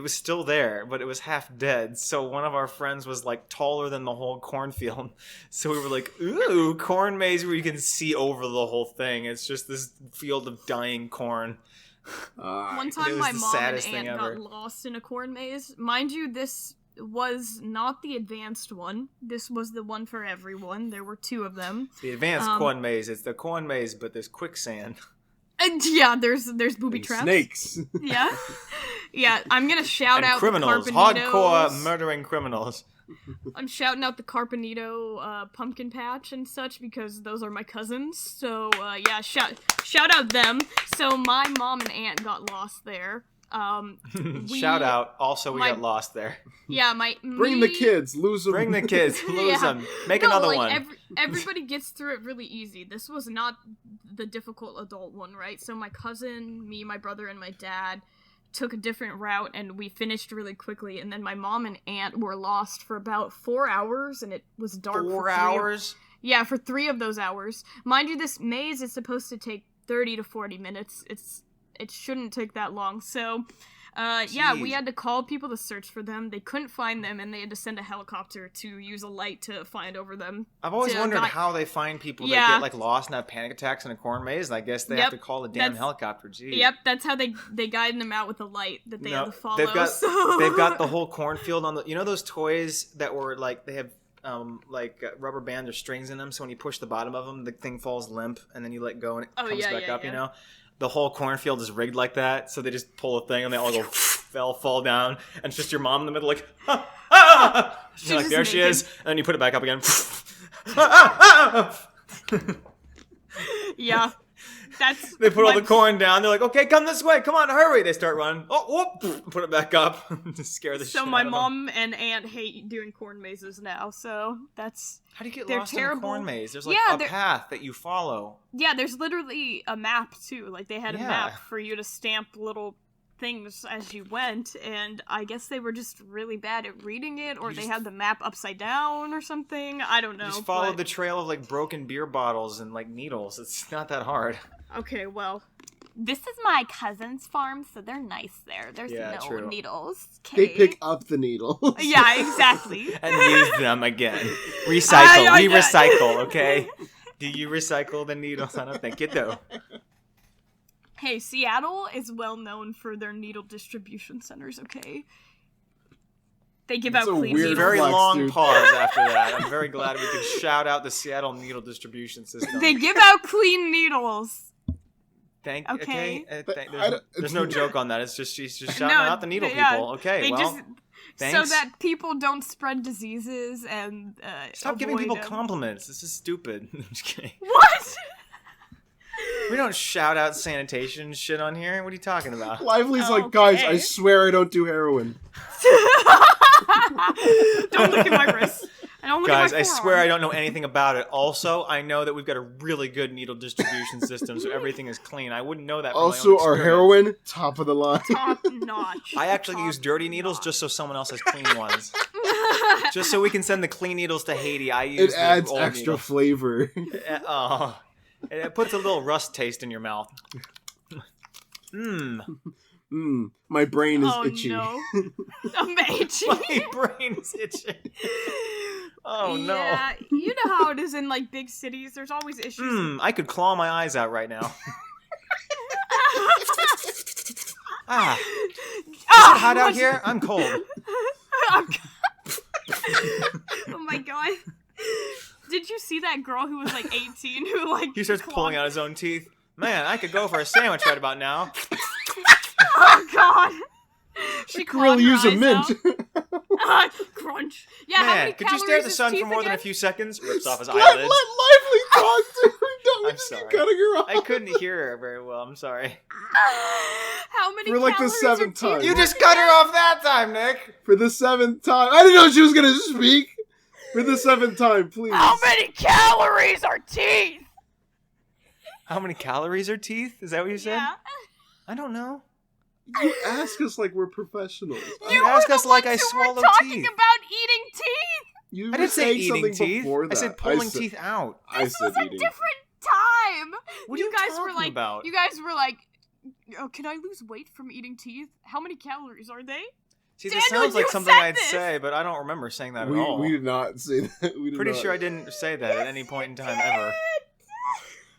still there, but it was half dead. So one of our friends was, taller than the whole cornfield. So we were like, ooh, corn maze where you can see over the whole thing. It's just this field of dying corn. One it time was my the mom and saddest thing aunt ever. got lost in a corn maze. Mind you, this was not the advanced one. This was the one for everyone. There were 2 of them. The advanced corn maze. It's the corn maze, but there's quicksand. And yeah, there's booby traps. Snakes. Yeah. Yeah, I'm gonna shout And out criminals. the Hardcore Carpenitos. murdering criminals. I'm shouting out the Carpenito pumpkin patch and such because those are my cousins. So yeah, shout out them. So my mom and aunt got lost there. Shout out. Also, we my- got lost there. Yeah, Bring the kids, lose them. Bring the kids. Lose Yeah. them. Make No, another like, one. Everybody gets through it really easy. This was not the difficult adult one, right? So my cousin, me, my brother, and my dad took a different route, and we finished really quickly. And then my mom and aunt were lost for about 4 hours, and it was dark. 4 for 3 hours? Yeah, for 3 of those hours. Mind you, this maze is supposed to take 30 to 40 minutes. It shouldn't take that long. So, yeah, we Jeez. had to call people to search for them. They couldn't find them, and they had to send a helicopter to use a light to find over them. I've always to wondered guide- how they find people Yeah. that get lost and have panic attacks in a corn maze. And I guess they have to call the damn that's- helicopter. Jeez. Yep, that's how they guide them out with a light that they had to follow. They've got so... they've got the whole cornfield on the. You know those toys that were they have rubber bands or strings in them. So when you push the bottom of them, the thing falls limp, and then you let go and it comes back up. yeah. You know. The whole cornfield is rigged like that, so they just pull a thing and they all go fall down, and it's just your mom in the middle, like, ah, ah! She's You're like, just there she naked. is, and then you put it back up again. Ah, ah, ah! Yeah. That's They put all my- the corn down. They're like, okay, come this way. Come on, hurry. They start running. Oh, whoop. Put it back up. to scare the shit So out my of them. mom and aunt hate doing corn mazes now, so that's... How do you get they're lost in a terrible. corn maze? There's Yeah, a they're- path that you follow. Yeah, there's literally a map, too. Like, they had a Yeah. map for you to stamp little things as you went, and I guess they were just really bad at reading it, or they had the map upside down or something. I don't know. Just follow the trail of like broken beer bottles and like needles. It's not that hard. Okay, well, this is my cousin's farm, so they're nice there. There's no needles. Okay. They pick up the needles. Yeah, exactly. And use them again. Recycle. We recycle, okay? Do you recycle the needles? I don't think you do. Hey, Seattle is well known for their needle distribution centers, okay? They give out clean needles. Very long pause after that. I'm very glad we could shout out the Seattle needle distribution system. They give out clean needles. Okay. There's no joke on that. It's just she's just shouting out the needle people. Okay, thanks. So that people don't spread diseases and stop giving people compliments. This is stupid. I'm just kidding. What? We don't shout out sanitation shit on here. What are you talking about? Lively's like, guys, I swear I don't do heroin. Don't look at my wrist. Guys, I swear I don't know anything about it. Also, I know that we've got a really good needle distribution system, so everything is clean. I wouldn't know that from also, my own our heroin, top of the line. Top notch. I actually use dirty needles just so someone else has clean ones. Just so we can send the clean needles to Haiti, I use it adds old extra needle. flavor. It puts a little rust taste in your mouth. My brain is itchy. No. I'm itchy. My brain is itching. Oh no. Yeah, you know how it is in like big cities. There's always issues. I could claw my eyes out right now. Is it hot out here? I'm cold. Oh my god. Did you see that girl who was like 18 who like he starts pulling out his own teeth? Man, I could go for a sandwich right about now. Oh god. She could really use a mint. Crunch. Yeah, man, could you stare at the sun for more than a few seconds? Rips off his eyelids. Let Lively talk to her. I'm sorry. Cutting her off. I couldn't hear her very well. I'm sorry. How many for like the 7th time. You just cut her off that time, Nick. For the 7th time. I didn't know she was gonna speak. For the 7th time, please. How many calories are teeth? How many calories are teeth? Is that what you said? Yeah. I don't know. You ask us like we're professionals. You ask us like I swallow teeth. Talking about eating teeth. I didn't say eating teeth. I said pulling teeth out. This was a different time. What are you guys talking about? You guys were like, oh, can I lose weight from eating teeth? How many calories are they? See, this sounds like something I'd say, but I don't remember saying that at all. We did not say that. Pretty sure I didn't say that at any point in time ever.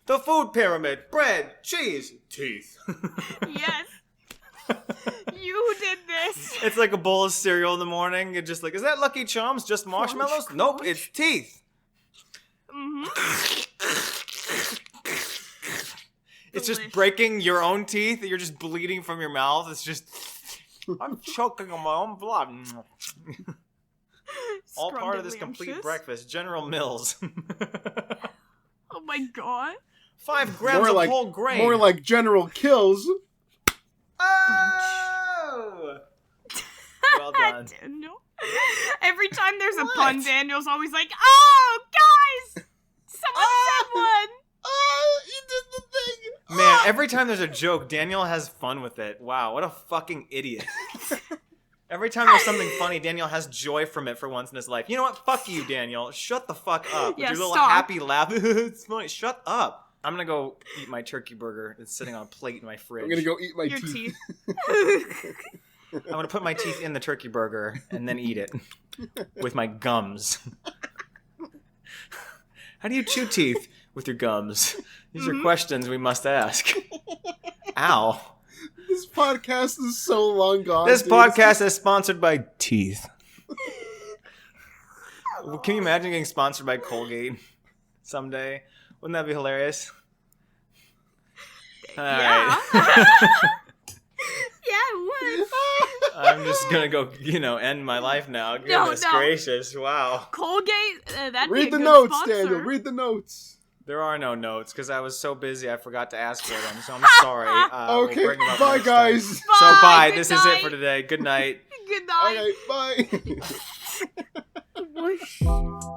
The food pyramid: bread, cheese, teeth. Yes. You did this. It's like a bowl of cereal in the morning. You're just like, is that Lucky Charms? Just marshmallows? Crunch. Nope, it's teeth. It's just breaking your own teeth. You're just bleeding from your mouth. It's just, I'm choking on my own blood. All part of this complete breakfast. General Mills. Oh my god. 5 grams of whole grain. More like General Kills. Oh! Well done. Daniel. Every time there's a pun, Daniel's always like, oh, guys! Someone said one! Oh, you did the thing! Man, every time there's a joke, Daniel has fun with it. Wow, what a fucking idiot. Every time there's something funny, Daniel has joy from it for once in his life. You know what? Fuck you, Daniel. Shut the fuck up. Yeah, with your little stop. happy laugh. It's funny. Shut up. I'm gonna go eat my turkey burger. It's sitting on a plate in my fridge. I'm gonna go eat my Your teeth. I'm gonna put my teeth in the turkey burger and then eat it with my gums. How do you chew teeth with your gums? These are questions we must ask. Ow. This podcast is so long gone. This podcast is sponsored by teeth. Can you imagine getting sponsored by Colgate someday? Wouldn't that be hilarious? Yeah. Yeah, it would. I'm just gonna go, end my life now. Goodness gracious, wow. Colgate, that'd Read be the a good notes, sponsor. Daniel. Read the notes. There are no notes because I was so busy I forgot to ask for them. So I'm sorry. Okay, we'll bring them up bye next guys. time. So bye. Good This night. is it for today. Good night. Good night. Alright, bye.